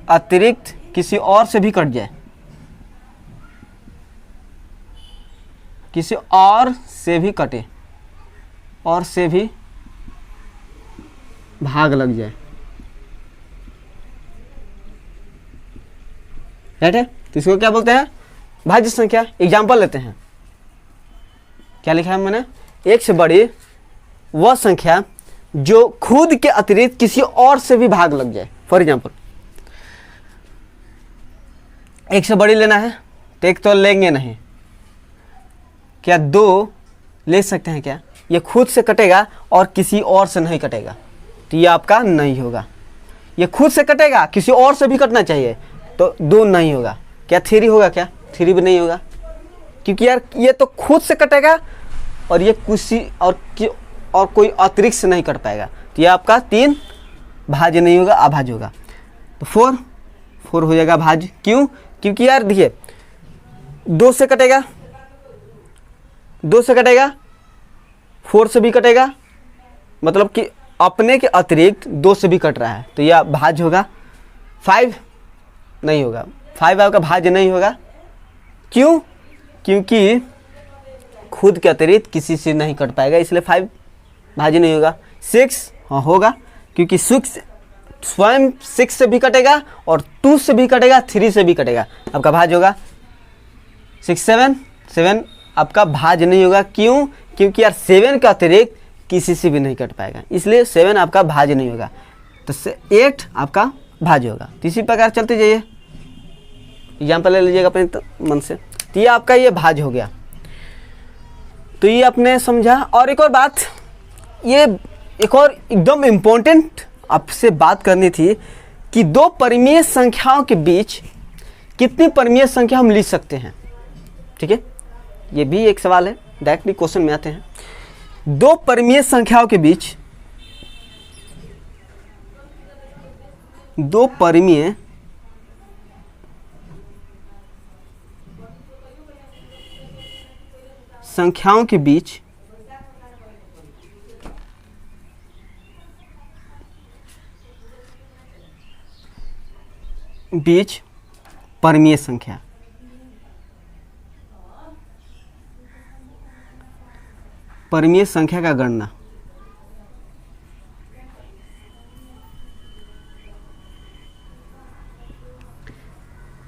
अतिरिक्त किसी और से भी कट जाए, किसी और से भी कटे, और से भी भाग लग जाए, राइट है। तो इसको क्या बोलते हैं? भाज्य संख्या। एग्जाम्पल लेते हैं, क्या लिखा है मैंने? एक से बड़ी वह संख्या जो खुद के अतिरिक्त किसी और से भी भाग लग जाए। फॉर एग्जाम्पल, एक से बड़ी लेना है तो एक तो लेंगे नहीं, क्या 2 ले सकते हैं क्या? ये खुद से कटेगा और किसी और से नहीं कटेगा, तो ये आपका नहीं होगा। ये खुद से कटेगा, किसी और से भी कटना चाहिए, तो 2 नहीं होगा। क्या 3 होगा? क्या 3 भी नहीं होगा, क्योंकि यार ये तो खुद से कटेगा और ये किसी और कोई अतिरिक्त से नहीं कट पाएगा, तो ये आपका 3 भाज्य नहीं होगा, अभाज्य होगा। तो 4 हो जाएगा भाज्य। क्यों? क्योंकि यार देखिए 2 से कटेगा, 4 से भी कटेगा, मतलब कि अपने के अतिरिक्त 2 से भी कट रहा है, तो यह भाज्य होगा। 5 नहीं होगा, 5 आपका भाज्य नहीं होगा। क्यों? क्योंकि खुद के अतिरिक्त किसी से नहीं कट पाएगा, इसलिए 5 भाज्य नहीं होगा। 6 हाँ होगा, क्योंकि 6 स्वयं 6 से भी कटेगा और 2 से भी कटेगा, 3 से भी कटेगा, आपका भाज्य होगा। 6 7 आपका भाज्य नहीं होगा। क्यों? क्योंकि यार 7 का अतिरिक्त किसी से भी नहीं कट पाएगा, इसलिए 7 आपका भाज्य नहीं होगा। तो 8 आपका भाज्य होगा। तो इसी प्रकार चलते जाइए, एग्जाम्पल ले लीजिएगा अपने मन से। तो ये आपका ये भाज्य हो गया, तो ये आपने समझा। और एक और बात, ये एक और एकदम इम्पोर्टेंट आपसे बात करनी थी कि 2 परिमेय संख्याओं के बीच कितनी परिमेय संख्या हम लिख सकते हैं, ठीक है। ये भी एक सवाल है, डायरेक्टली क्वेश्चन में आते हैं। 2 परिमेय संख्याओं के बीच 2 परिमेय संख्याओं के बीच परिमेय संख्या, परिमेय संख्या का गणना।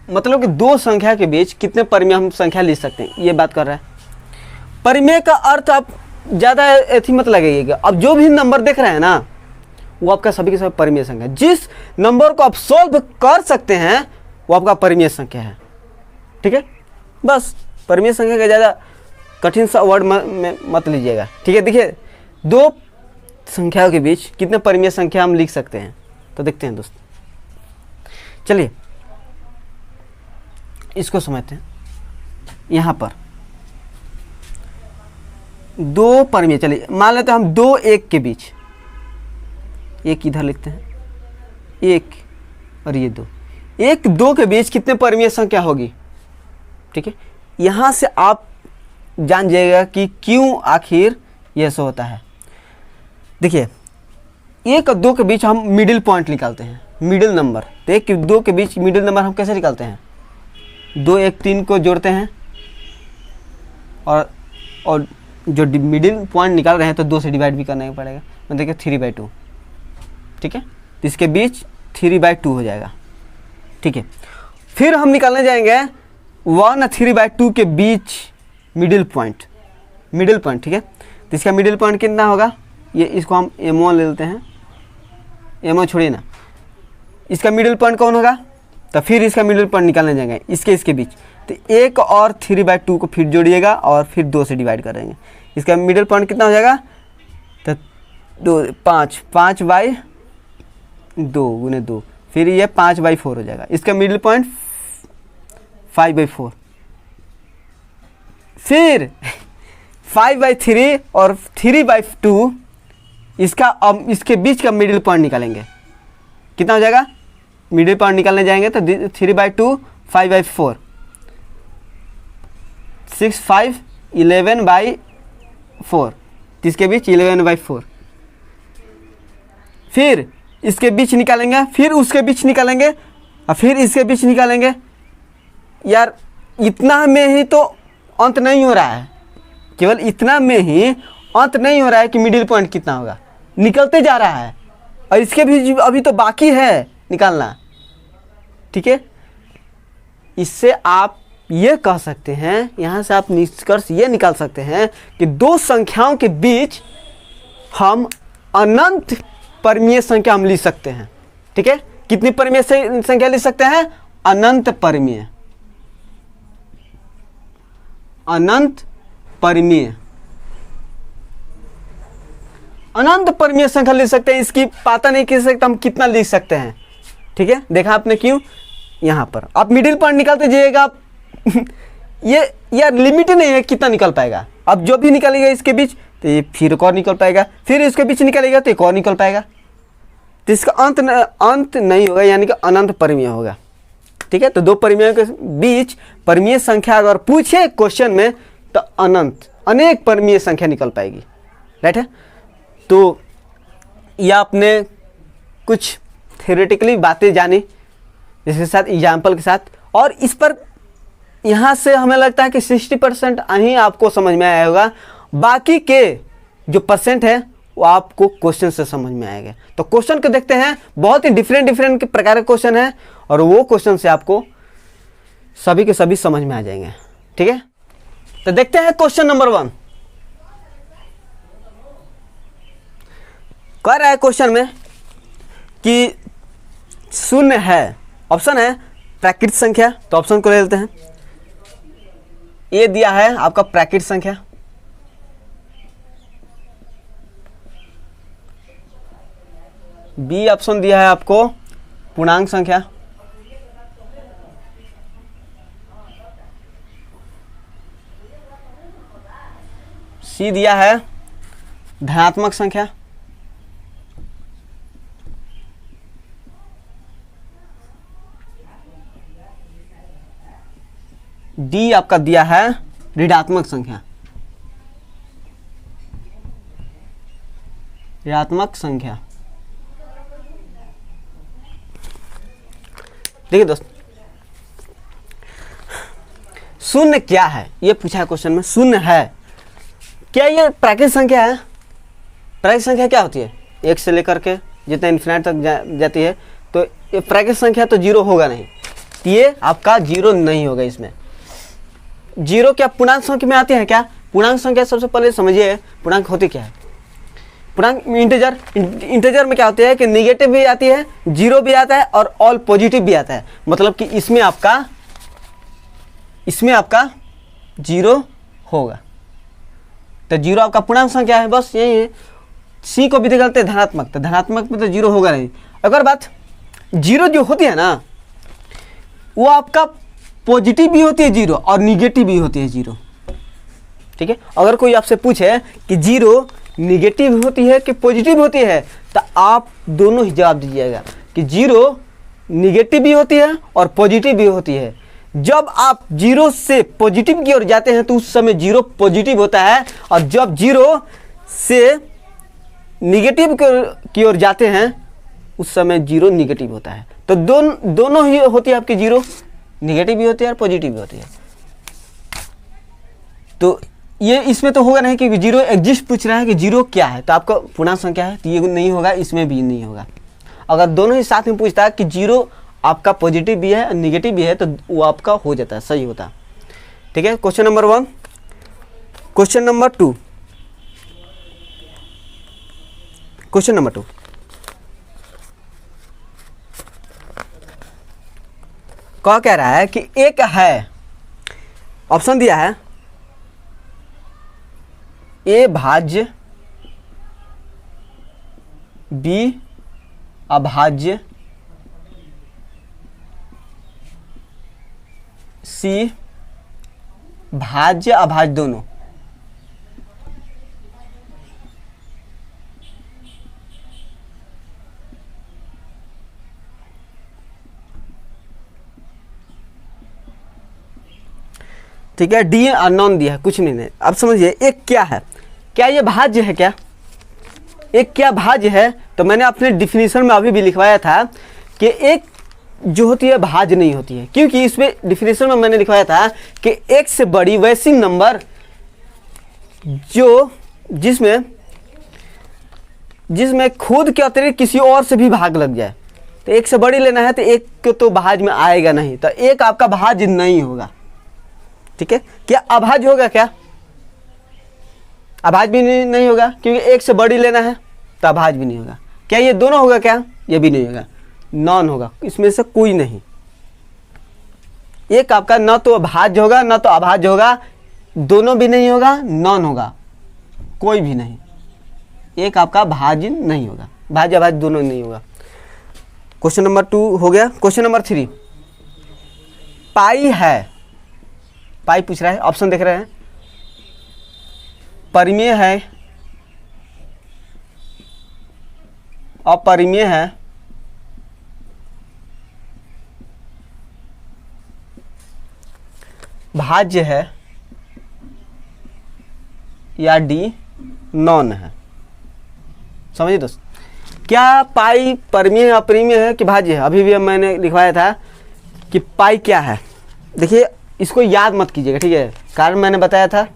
मतलब कि 2 संख्या के बीच कितने परिमेय हम संख्या लिख सकते हैं, ये बात कर रहा है। परिमेय का अर्थ आप ज़्यादा एथी मत लगाइएगा। अब जो भी नंबर देख रहे हैं ना, वो आपका सभी के सब परिमेय संख्या। जिस नंबर को आप सॉल्व कर सकते हैं वो आपका परिमेय संख्या है, ठीक है। बस परिमेय संख्या का ज़्यादा कठिन सा वर्ड मत लीजिएगा, ठीक है। देखिए, दो संख्याओं के बीच कितने परिमेय संख्या हम लिख सकते हैं, तो देखते हैं दोस्तों। चलिए इसको समझते हैं। यहाँ पर दो परिमेय, चलिए मान लेते हैं हम 2 1 के बीच, एक इधर लिखते हैं, 1 और ये 2, 1 2 के बीच कितने परिमेय संख्या होगी, ठीक है। यहाँ से आप जान जाइएगा कि क्यों आखिर ये ऐसा होता है। देखिए, 1 और 2 के बीच हम मिडिल पॉइंट निकालते हैं, मिडिल नंबर। तो 1 और 2 के बीच मिडिल नंबर हम कैसे निकालते हैं, 2 1 3 को जोड़ते हैं और जो मिडिल पॉइंट निकाल रहे हैं तो 2 से डिवाइड भी करना पड़ेगा, मतलब देखिए 3/2, ठीक है। तो इसके बीच 3/2 हो जाएगा, ठीक है। फिर हम निकालने जाएंगे 1 और 3/2 के बीच मिडिल पॉइंट, ठीक है। तो इसका मिडिल पॉइंट कितना होगा, ये इसको हम M1 ले लेते हैं, M1 छोड़िए ना, इसका मिडिल पॉइंट कौन होगा, तो फिर इसका मिडिल पॉइंट निकालने जाएंगे इसके बीच। तो 1 और 3/2 को फिर जोड़िएगा और फिर 2 से डिवाइड करेंगे, इसका मिडिल पॉइंट कितना हो जाएगा, तो 5/2 गुने 2, फिर ये 5/4 हो जाएगा, इसका मिडिल पॉइंट 5/4, फिर 5/3 और 3/2, इसका अब इसके बीच का मिडिल पॉइंट निकालेंगे, कितना हो जाएगा, मिडिल पॉइंट निकालने जाएंगे तो 3/2 5/4, 6 5 11/4, इसके बीच 11/4, फिर इसके बीच निकालेंगे, फिर उसके बीच निकालेंगे और फिर इसके बीच निकालेंगे। यार इतना में ही तो अंत नहीं हो रहा है, केवल इतना में ही अंत नहीं हो रहा है कि मिडिल पॉइंट कितना होगा, निकलते जा रहा है और इसके भी अभी तो बाकी है निकालना, ठीक है। इससे आप ये कह सकते हैं, यहाँ से आप निष्कर्ष ये निकाल सकते हैं कि दो संख्याओं के बीच हम अनंत परिमेय संख्या हम लिख सकते हैं, ठीक है। कितनी परिमेय संख्या लिख सकते हैं, अनंत परिमेय, अनंत परिमेय, अनंत परिमेय संख्या लिख सकते हैं। इसकी पता नहीं कर सकते हम कितना लिख सकते हैं, ठीक है। देखा आपने क्यों, यहाँ पर आप मिडिल पॉइंट निकालते जाइएगा ये यार लिमिट नहीं है कितना निकल पाएगा। अब जो भी निकलेगा इसके बीच तो ये फिर एक और निकल पाएगा, फिर इसके बीच निकलेगा तो एक और निकल पाएगा, तो इसका अंत नहीं होगा, यानी कि अनंत परिमेय होगा, ठीक है। तो दो परिमेयों के बीच परिमेय संख्या अगर पूछे क्वेश्चन में तो अनंत अनेक परिमेय संख्या निकल पाएगी, राइट है। तो यह आपने कुछ थ्योरेटिकली बातें जानी इसके साथ एग्जाम्पल के साथ, और इस पर यहाँ से हमें लगता है कि 60% ही आपको समझ में आया होगा, बाकी के जो परसेंट है वो आपको क्वेश्चन से समझ में आएगा। तो क्वेश्चन को देखते हैं, बहुत ही डिफरेंट प्रकार के क्वेश्चन है और वो क्वेश्चन से आपको सभी के सभी समझ में आ जाएंगे, ठीक है। तो देखते हैं क्वेश्चन नंबर 1। कह रहा है क्वेश्चन में कि शून्य है, ऑप्शन है प्राकृत संख्या, तो ऑप्शन को ले लेते हैं। ये दिया है आपका प्राकृत संख्या, बी ऑप्शन दिया है आपको पूर्णांक संख्या, सी दिया है धनात्मक संख्या, डी आपका दिया है ऋणात्मक संख्या, ऋणात्मक संख्या। देखिए दोस्त, शून्य क्या है ये पूछा है क्वेश्चन में, शून्य है क्या, ये प्राकृत संख्या है। प्राकृत संख्या क्या होती है, एक से लेकर के जितना इन्फिनाइट तक जाती है, तो ये प्राकृत संख्या तो जीरो होगा नहीं, ये आपका जीरो नहीं होगा। इसमें जीरो क्या पूर्णांक संख्या में आती है क्या, पूर्णांक संख्या सबसे पहले समझिए पूर्णांक होती क्या है। पूर्णांक इंटीजर में क्या होता है कि निगेटिव भी आती है, जीरो भी आता है और ऑल पॉजिटिव भी आता है, मतलब कि इसमें आपका जीरो होगा, तो जीरो आपका पूर्णांक संख्या है, बस यही है। सी को भी निकालते हैं धनात्मक, तो धनात्मक में तो जीरो होगा नहीं। अगर बात जीरो जो होती है ना, वो आपका पॉजिटिव भी होती है जीरो और निगेटिव भी होती है जीरो, ठीक है। अगर कोई आपसे पूछे कि जीरो निगेटिव होती है कि पॉजिटिव होती है, तो आप दोनों ही जवाब दीजिएगा कि जीरो निगेटिव भी होती है और पॉजिटिव भी होती है। जब आप जीरो से पॉजिटिव की ओर जाते हैं तो उस समय जीरो पॉजिटिव होता है, और जब जीरो से निगेटिव की ओर जाते हैं उस समय जीरो निगेटिव होता है। तो दोनों ही होती है आपकी, जीरो निगेटिव भी होती है और पॉजिटिव भी होती है। तो ये इसमें तो होगा नहीं, क्योंकि जीरो एग्जिस्ट पूछ रहा है कि जीरो क्या है, तो आपका पूर्णांक संख्या है, तो ये नहीं होगा, इसमें भी नहीं होगा। अगर दोनों ही साथ में पूछता है कि जीरो आपका पॉजिटिव भी है और निगेटिव भी है, तो वो आपका हो जाता है, सही होता है, ठीक है। Question number 1। Question number 2, question number 2 क्या कह रहा है कि एक है, ऑप्शन दिया है ए भाज्य बी अभाज्य सी भाज्य अभाज्य दोनों। ठीक है, डी अननोन दिया है, कुछ नहीं है। अब समझिए एक क्या है, क्या ये भाज्य है, क्या एक क्या भाज्य है। तो मैंने अपने डिफिनीशन में अभी भी लिखवाया था कि एक जो होती है भाज्य नहीं होती है, क्योंकि इसमें डिफिनीशन में मैंने लिखवाया था कि एक से बड़ी वैसी नंबर जो जिसमें खुद के अतिरिक्त किसी और से भी भाग लग जाए। तो एक से बड़ी लेना है तो एक को तो भाज्य में आएगा नहीं, तो एक आपका भाज्य नहीं होगा, ठीक है। क्या अभाज्य होगा, क्या अभाज्य भी नहीं होगा, क्योंकि एक से बड़ी लेना है तो अभाज्य भी नहीं होगा। क्या ये दोनों होगा, क्या ये भी नहीं होगा, नॉन होगा, इसमें से कोई नहीं। एक आपका ना तो भाज्य होगा ना तो अभाज्य होगा, दोनों भी नहीं होगा, नॉन होगा, कोई भी नहीं। एक आपका भाज्य नहीं होगा, भाज्य अभाज्य दोनों नहीं होगा। क्वेश्चन नंबर 2 हो गया। क्वेश्चन नंबर 3, पाई है, पाई पूछ रहा है, ऑप्शन देख रहे हैं, परिमेय है, अपरिमेय है, भाज्य है, या डी नॉन है। समझिए दोस्त, क्या पाई परिमेय अपरिमेय है कि भाज्य है। अभी भी मैंने लिखवाया था कि पाई क्या है। देखिए इसको याद मत कीजिएगा, ठीक है, कारण मैंने बताया था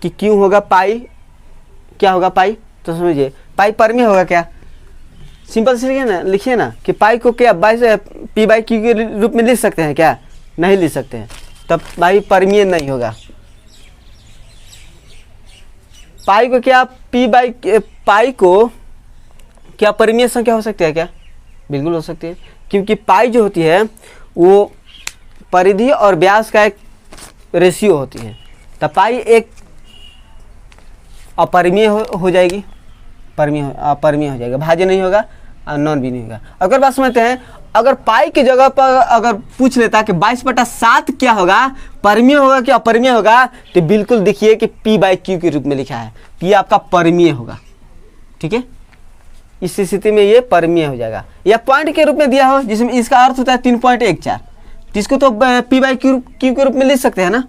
कि क्यों होगा पाई, क्या होगा पाई। तो समझिए पाई परिमेय होगा, क्या सिंपल से लिखिए ना कि पाई को क्या पी बाई क्यू के रूप में लिख सकते हैं, क्या नहीं लिख सकते हैं, तब पाई परिमेय नहीं होगा। पाई को क्या पाई को क्या परिमेय संख्या हो सकती है, क्या बिल्कुल हो सकती है, क्योंकि पाई जो होती है वो परिधि और व्यास का एक रेशियो होती है। तो पाई एक अपरिमेय हो जाएगी, अपरिमेय हो जाएगा, भाज्य नहीं होगा और नॉन भी नहीं होगा। अगर बात समझते हैं, अगर पाई की जगह पर अगर पूछ लेता कि 22/7 क्या होगा, परिमेय होगा कि अपरिमेय होगा, तो बिल्कुल देखिए कि p/q के रूप में लिखा है, ये आपका परिमेय होगा, ठीक है। इस स्थिति में ये परिमेय हो जाएगा, या पॉइंट के रूप में दिया हो जिसमें इसका अर्थ होता है 3.14, जिसको तो p/q के रूप में लिख सकते हैं ना,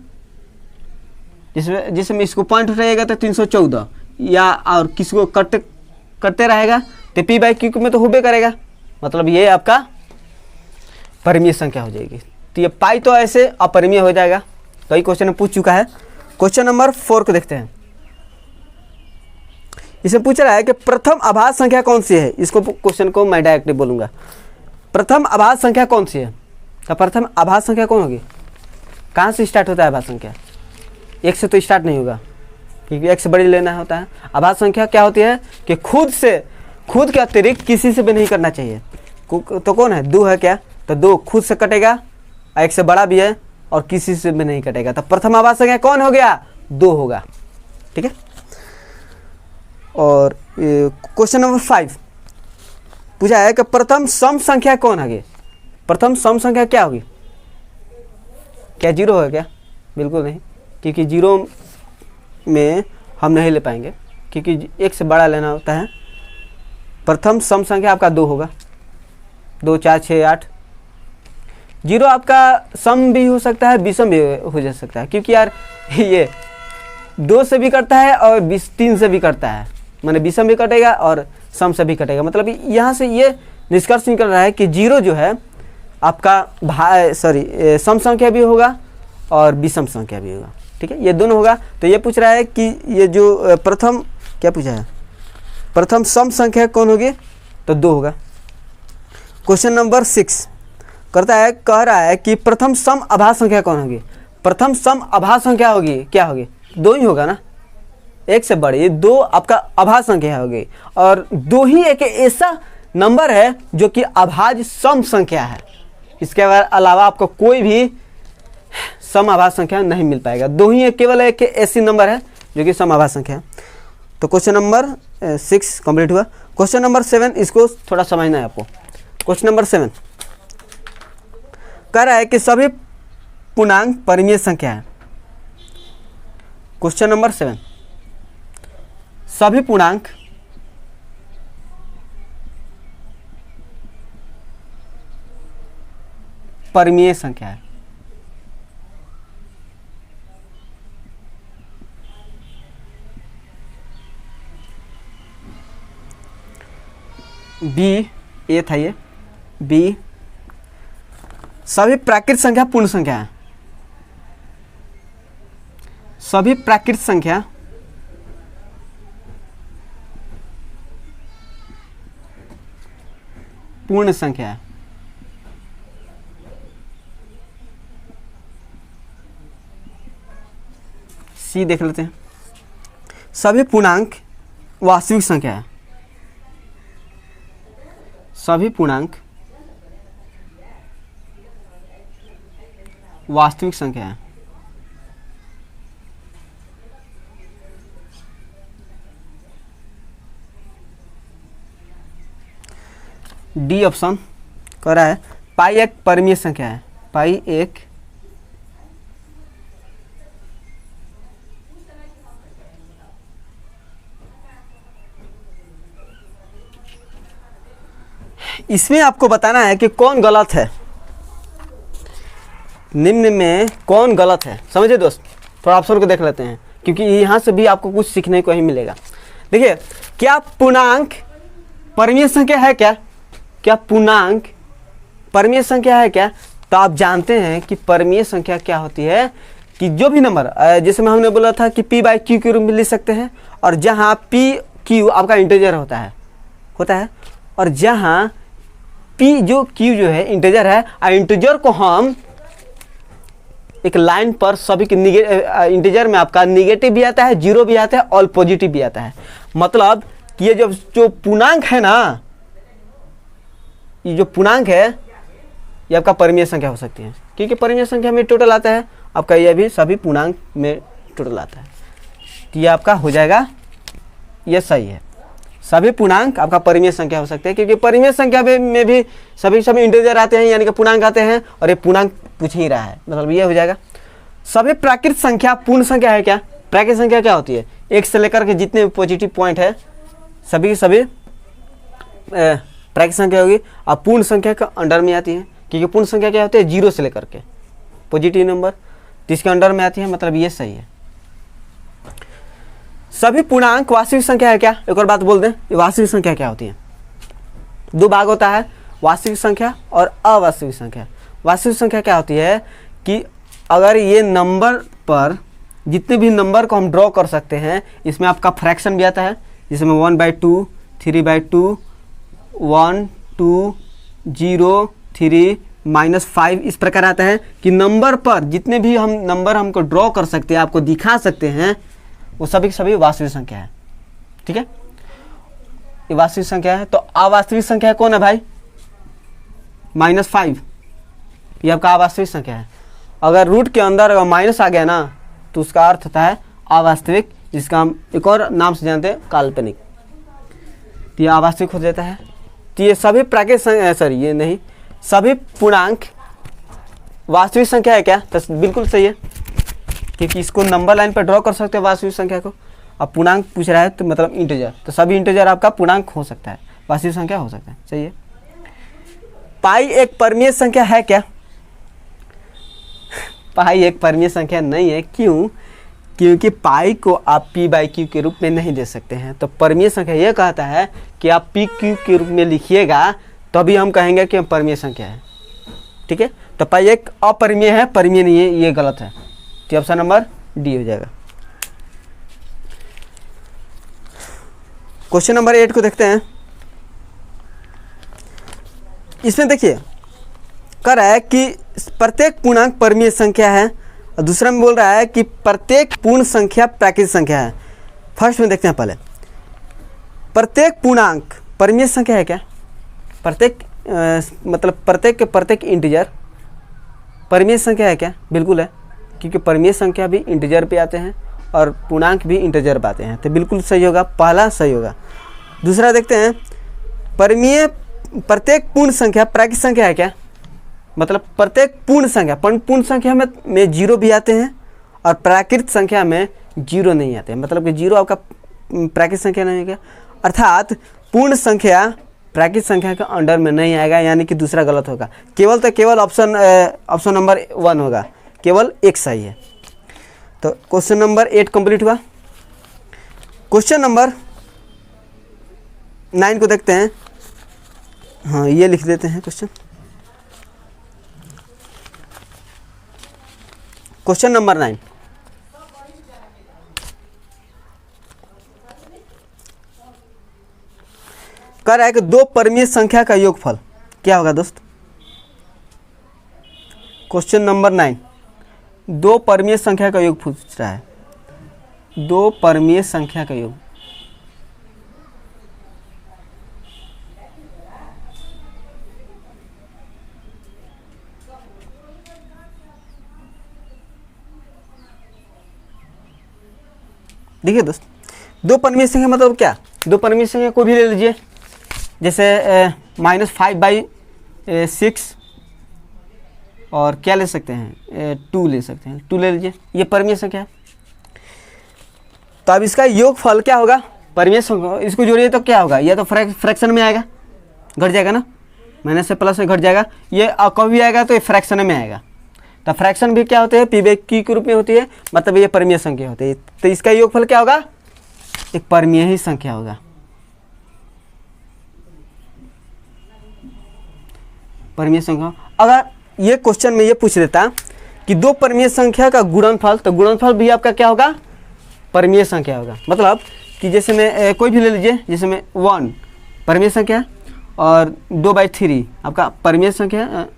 जिसमें इसको पॉइंट उठाएगा तो 314, या और किसको करते रहेगा तो p/q में तो होबे करेगा, मतलब ये आपका परिमेय संख्या हो जाएगी। तो ये पाई तो ऐसे अपरिमेय हो जाएगा, कई क्वेश्चन में पूछ चुका है। क्वेश्चन नंबर 4 को देखते हैं। इसमें पूछ रहा है कि प्रथम अभाज्य संख्या कौन सी है। इसको क्वेश्चन को मैं डायरेक्टली बोलूंगा, प्रथम अभाज्य संख्या कौन सी है। तो प्रथम अभाज्य संख्या कौन होगी, कहाँ से स्टार्ट होता है अभाज्य संख्या, एक से तो स्टार्ट नहीं होगा, क्योंकि एक से बड़ी लेना होता है। अभाज्य संख्या क्या होती है कि खुद के अतिरिक्त किसी से भी नहीं करना चाहिए। तो कौन है, 2 है, क्या तो 2 खुद से कटेगा, एक से बड़ा भी है और किसी से भी नहीं कटेगा। तो प्रथम अभाज्य संख्या कौन हो गया, 2 होगा, ठीक है। और क्वेश्चन नंबर 5 पूछा है कि प्रथम सम संख्या कौन है? प्रथम सम संख्या क्या होगी? क्या 0 होगा क्या? बिल्कुल नहीं, क्योंकि 0 में हम नहीं ले पाएंगे, क्योंकि 1 से बड़ा लेना होता है। प्रथम सम संख्या आपका 2 होगा। 2 4 6 8। 0 आपका सम भी हो सकता है, विषम भी हो जा सकता है, क्योंकि यार ये 2 से भी कटता है और 3 से भी कटता है, माने विषम भी कटेगा और सम से भी कटेगा। मतलब यहाँ से ये निष्कर्ष निकल रहा है कि 0 जो है आपका सम संख्या भी होगा और विषम संख्या भी होगा। ठीक है, ये दोनों होगा। तो ये पूछ रहा है कि ये जो प्रथम क्या पूछा है, प्रथम सम संख्या कौन होगी? तो 2 होगा। क्वेश्चन नंबर 6 कह रहा है कि प्रथम सम अभाज्य संख्या कौन होगी? प्रथम सम अभाज्य संख्या होगी, क्या होगी? 2 ही होगा ना, 1 से बड़ी। 2 आपका अभाज्य संख्या होगी, और 2 ही एक ऐसा नंबर है जो कि अभाज्य सम संख्या है। इसके अलावा आपको कोई भी सम अभाज्य संख्या नहीं मिल पाएगा। 2 ही केवल एक ऐसी नंबर है जो कि सम अभाज्य संख्या है। तो क्वेश्चन नंबर 6 कंप्लीट हुआ। क्वेश्चन नंबर 7, इसको थोड़ा समझना है आपको। क्वेश्चन नंबर 7 कह रहा है कि सभी पूर्णांक परिमेय संख्या है। क्वेश्चन नंबर 7, सभी पूर्णांक परिमेय संख्या है। बी, ए था ये बी, सभी प्राकृत संख्या पूर्ण संख्या है। सभी प्राकृत संख्या पूर्ण संख्या है। सी देख लेते हैं, सभी पूर्णांक वास्तविक संख्या है। सभी पूर्णांक वास्तविक संख्या है। डी ऑप्शन कह रहा है पाई एक परिमेय संख्या है। पाई एक इसमें आपको बताना है कि कौन गलत है, निम्न में कौन गलत है। समझे दोस्त, थोड़ा ऑप्शन को देख लेते हैं, क्योंकि यहाँ से भी आपको कुछ सीखने को ही मिलेगा। देखिए, क्या पूर्णांक परिमेय संख्या है क्या? क्या पूर्णांक परिमेय संख्या है क्या? तो आप जानते हैं कि परिमेय संख्या क्या होती है, कि जो भी नंबर, जैसे मैं हमने बोला था कि p बाई क्यू के रूप में लिख सकते हैं, और जहाँ p q आपका इंटीजर होता है, और जहाँ p जो q जो है इंटीजर है, और इंटीजर को हम एक लाइन पर सभी के इंटीजर में आपका निगेटिव भी आता है, 0 भी आता है और पॉजिटिव भी आता है। मतलब कि ये जो पूर्णांक है ना, ये जो पूर्णांक है ये आपका परिमेय संख्या हो सकती है, क्योंकि परिमेय संख्या में टोटल आता है आपका, ये भी सभी पूर्णांक में टोटल आता है। तो ये आपका हो जाएगा, ये सही है। सभी पूर्णांक आपका परिमेय संख्या हो सकते हैं, क्योंकि परिमेय संख्या में भी सभी इंटीजर आते हैं, यानी कि पूर्णांक आते हैं, और ये पूर्णांक पूछ ही रहा है, मतलब ये हो जाएगा। सभी प्राकृत संख्या पूर्ण संख्या है क्या? प्राकृत संख्या क्या होती है? 1 से लेकर के जितने पॉजिटिव पॉइंट है सभी प्राकृत संख्या होगी, और पूर्ण संख्या का अंडर में आती है, क्योंकि पूर्ण संख्या क्या होती है? 0 से लेकर के पॉजिटिव नंबर, तो इसके अंडर में आती है, मतलब ये सही है। सभी पूर्णांक वास्तविक संख्या है क्या? एक और बात बोल दें, वास्तविक संख्या क्या होती है? 2 भाग होता है, वास्तविक संख्या और अवास्तविक संख्या। वास्तविक संख्या क्या होती है कि अगर ये नंबर पर जितने भी नंबर को हम ड्रॉ कर सकते हैं, इसमें आपका फ्रैक्शन भी आता है, जिसमें 1/2, 3/2, 1, 2, 0, 3, -5 इस प्रकार आता है कि नंबर पर जितने भी हम नंबर हमको ड्रॉ कर सकते हैं, आपको दिखा सकते हैं, वो सभी वास्तविक संख्या है। ठीक है, ये वास्तविक संख्या है। तो अवास्तविक संख्या कौन है भाई? -5, ये आपका अवास्तविक संख्या है। अगर रूट के अंदर अगर माइनस आ गया ना, तो उसका अर्थ होता है अवास्तविक, जिसका हम एक और नाम से जानते हैं काल्पनिक। तो ये अवास्तविक हो जाता है। तो ये सभी प्राकृतिक सॉरी ये नहीं, सभी पूर्णांक वास्तविक संख्या है क्या? तो बिल्कुल सही है, क्योंकि इसको नंबर लाइन पर ड्रॉ कर सकते हैं वास्तविक संख्या को। अब पूर्णांक पूछ रहा है तो मतलब इंटीजर, तो सभी इंटीजर आपका पूर्णांक हो सकता है, वास्तविक संख्या हो सकता है। सही है। पाई एक परिमेय संख्या है क्या? पाई एक परिमेय संख्या नहीं है। क्यों? क्योंकि पाई को आप p/q के रूप में नहीं दे सकते हैं। तो परिमेय संख्या यह कहता है कि आप pq के रूप में लिखिएगा तभी हम कहेंगे कि परिमेय संख्या है। ठीक है। तो पाई एक अपरिमेय है, परिमेय नहीं है, ये गलत है। तो ऑप्शन नंबर डी हो जाएगा। क्वेश्चन नंबर 8 को देखते हैं। इसमें देखिए कह रहा है कि प्रत्येक पूर्णांक परिमेय संख्या है, और दूसरा में बोल रहा है कि प्रत्येक पूर्ण संख्या प्राकृतिक संख्या है। फर्स्ट में देखते हैं पहले, प्रत्येक पूर्णांक परिमेय संख्या है क्या? प्रत्येक मतलब प्रत्येक के प्रत्येक इंटीजर परिमेय संख्या है क्या? बिल्कुल है, क्योंकि परिमेय संख्या भी इंटीजर पे आते हैं और पूर्णांक भी इंटीजर पे आते हैं। तो बिल्कुल सही होगा, पहला सही होगा। दूसरा देखते हैं, परिमेय प्रत्येक पूर्ण संख्या प्राकृतिक संख्या है क्या? मतलब प्रत्येक पूर्ण संख्या, पूर्ण संख्या में जीरो भी आते हैं और प्राकृतिक संख्या में जीरो नहीं आते हैं। मतलब कि जीरो आपका प्राकृतिक संख्या नहीं होगा, अर्थात पूर्ण संख्या प्राकृतिक संख्या के अंडर में नहीं आएगा, यानी कि दूसरा गलत होगा। केवल ऑप्शन नंबर 1 होगा, केवल एक सही है। तो क्वेश्चन नंबर 8 कंप्लीट हुआ। क्वेश्चन नंबर 9 को देखते हैं। हाँ, ये लिख देते हैं क्वेश्चन नंबर 9। कह रहा है कि दो परिमेय संख्या का योगफल क्या होगा दोस्त? क्वेश्चन नंबर 9, दो परिमेय संख्या का योग पूछ रहा है। दो परिमेय संख्या का योग, देखिए दोस्त, दो परिमेय संख्या मतलब क्या? दो परिमेय संख्या को भी ले लीजिए, जैसे -5/6 और क्या ले सकते हैं, 2 ले सकते हैं, 2 ले लीजिए, ये परिमेय संख्या है। तो अब इसका योगफल क्या होगा? परिमेय संख्या, इसको जोड़िए तो क्या होगा? या तो फ्रैक्शन में आएगा, घट जाएगा ना, माइनस से प्लस में घट जाएगा। ये कभी आएगा तो ये फ्रैक्शन में आएगा। तो फ्रैक्शन भी क्या होते हैं? p/q के रूप में होती है, मतलब ये परिमेय संख्या होती है। तो इसका योगफल क्या होगा? एक परिमेय ही संख्या होगा। परिमेय संख्या, अगर ये क्वेश्चन में ये पूछ देता कि दो परिमेय संख्या का गुणनफल, तो गुणनफल भी आपका क्या होगा? परिमेय संख्या होगा। मतलब कि जैसे में कोई भी ले लीजिए, जैसे में 1 परिमेय संख्या और 2/3 आपका परिमेय संख्या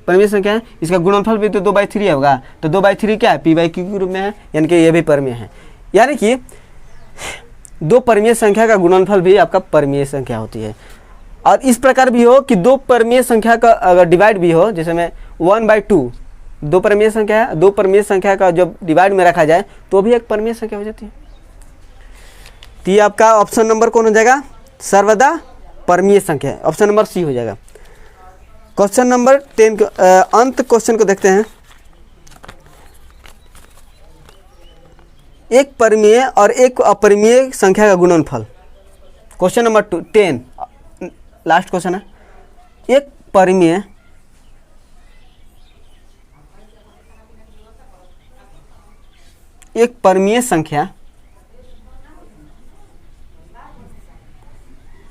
है, इसका गुणनफल भी तो 2/3 होगा। तो 2/3 क्या है? p/q के रूप में है, यानी कि ये भी परिमेय है। यानी कि दो परिमेय संख्या का गुणनफल भी आपका परिमेय संख्या होती है। और इस प्रकार भी हो कि दो परिमेय संख्या का अगर डिवाइड भी हो, जैसे में 1/2 दो परिमेय संख्या है, दो परिमेय संख्या का जब डिवाइड में रखा जाए तो भी एक परिमेय संख्या हो जाती है। तो ये आपका ऑप्शन नंबर कौन हो जाएगा? सर्वदा परिमेय संख्या, ऑप्शन नंबर सी हो जाएगा। क्वेश्चन नंबर 10 अंत क्वेश्चन को देखते हैं। एक परिमेय और एक अपरिमेय संख्या का गुणनफल। क्वेश्चन नंबर 10 लास्ट क्वेश्चन है। एक परिमेय संख्या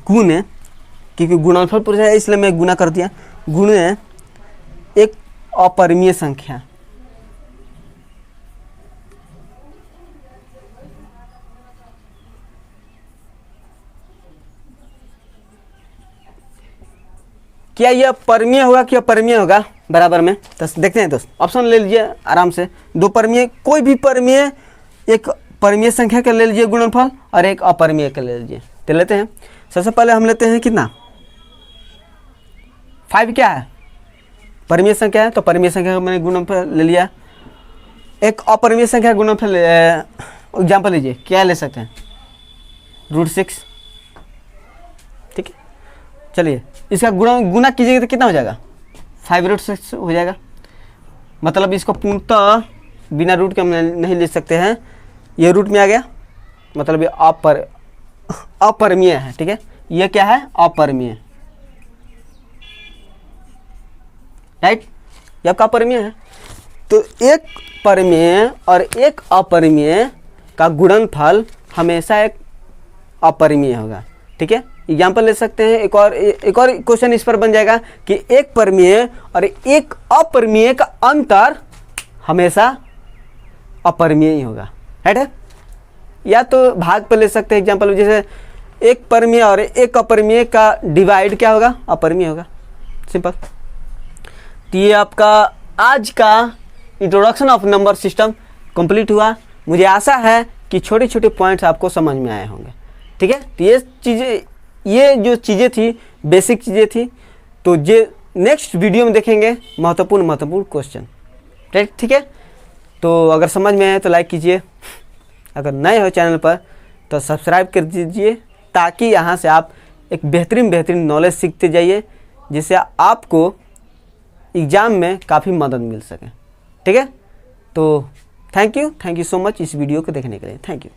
गुण, क्योंकि गुणनफल पूछा है इसलिए मैं गुना कर दिया, गुण एक अपरिमेय संख्या। क्या यह परिमेय होगा कि अपरिमेय होगा बराबर में? तो देखते हैं दोस्त, ऑप्शन ले लीजिए आराम से। दो परिमेय, कोई भी परिमेय, एक परिमेय संख्या का ले लीजिए गुणनफल और एक अपरिमेय का ले लीजिए। तो लेते हैं, सबसे पहले हम लेते हैं कितना? 5 क्या है? परिमेय संख्या है, तो परिमेय संख्या का मैंने गुणनफल ले लिया। एक अपरिमेय संख्या गुणनफल एग्जाम्पल लीजिए, क्या ले सकते हैं, √6, ठीक है। चलिए इसका गुना कीजिएगा तो कितना हो जाएगा, 5√6 हो जाएगा। मतलब इसको पूर्णतः बिना रूट के हम नहीं ले सकते हैं, ये रूट में आ गया, मतलब ये अपरिमेय है, ठीक है। ये क्या है, अपरिमेय, राइट, ये आपका अपरिमेय है। तो एक परिमेय और एक अपरिमेय का गुणनफल हमेशा एक अपरिमेय होगा, ठीक है। एग्जाम्पल ले सकते हैं, एक और क्वेश्चन इस पर बन जाएगा कि एक परिमेय और एक अपरिमेय का अंतर हमेशा अपरिमेय ही होगा, राइट है। या तो भाग पर ले सकते हैं एग्जाम्पल, जैसे एक परिमेय और एक अपरिमेय का डिवाइड क्या होगा, अपरिमेय होगा, सिंपल। तो ये आपका आज का introduction of number system complete हुआ। मुझे आशा है कि छोटे छोटे पॉइंट्स आपको समझ में आए होंगे, ठीक है। तो ये जो चीज़ें थी बेसिक चीज़ें थी, तो ये नेक्स्ट वीडियो में देखेंगे महत्वपूर्ण क्वेश्चन, ठीक है। तो अगर समझ में आए तो लाइक कीजिए, अगर नए हो चैनल पर तो सब्सक्राइब कर दीजिए, ताकि यहाँ से आप एक बेहतरीन नॉलेज सीखते जाइए, जिससे आपको एग्ज़ाम में काफ़ी मदद मिल सके, ठीक है। तो थैंक यू सो मच इस वीडियो को देखने के लिए, थैंक यू।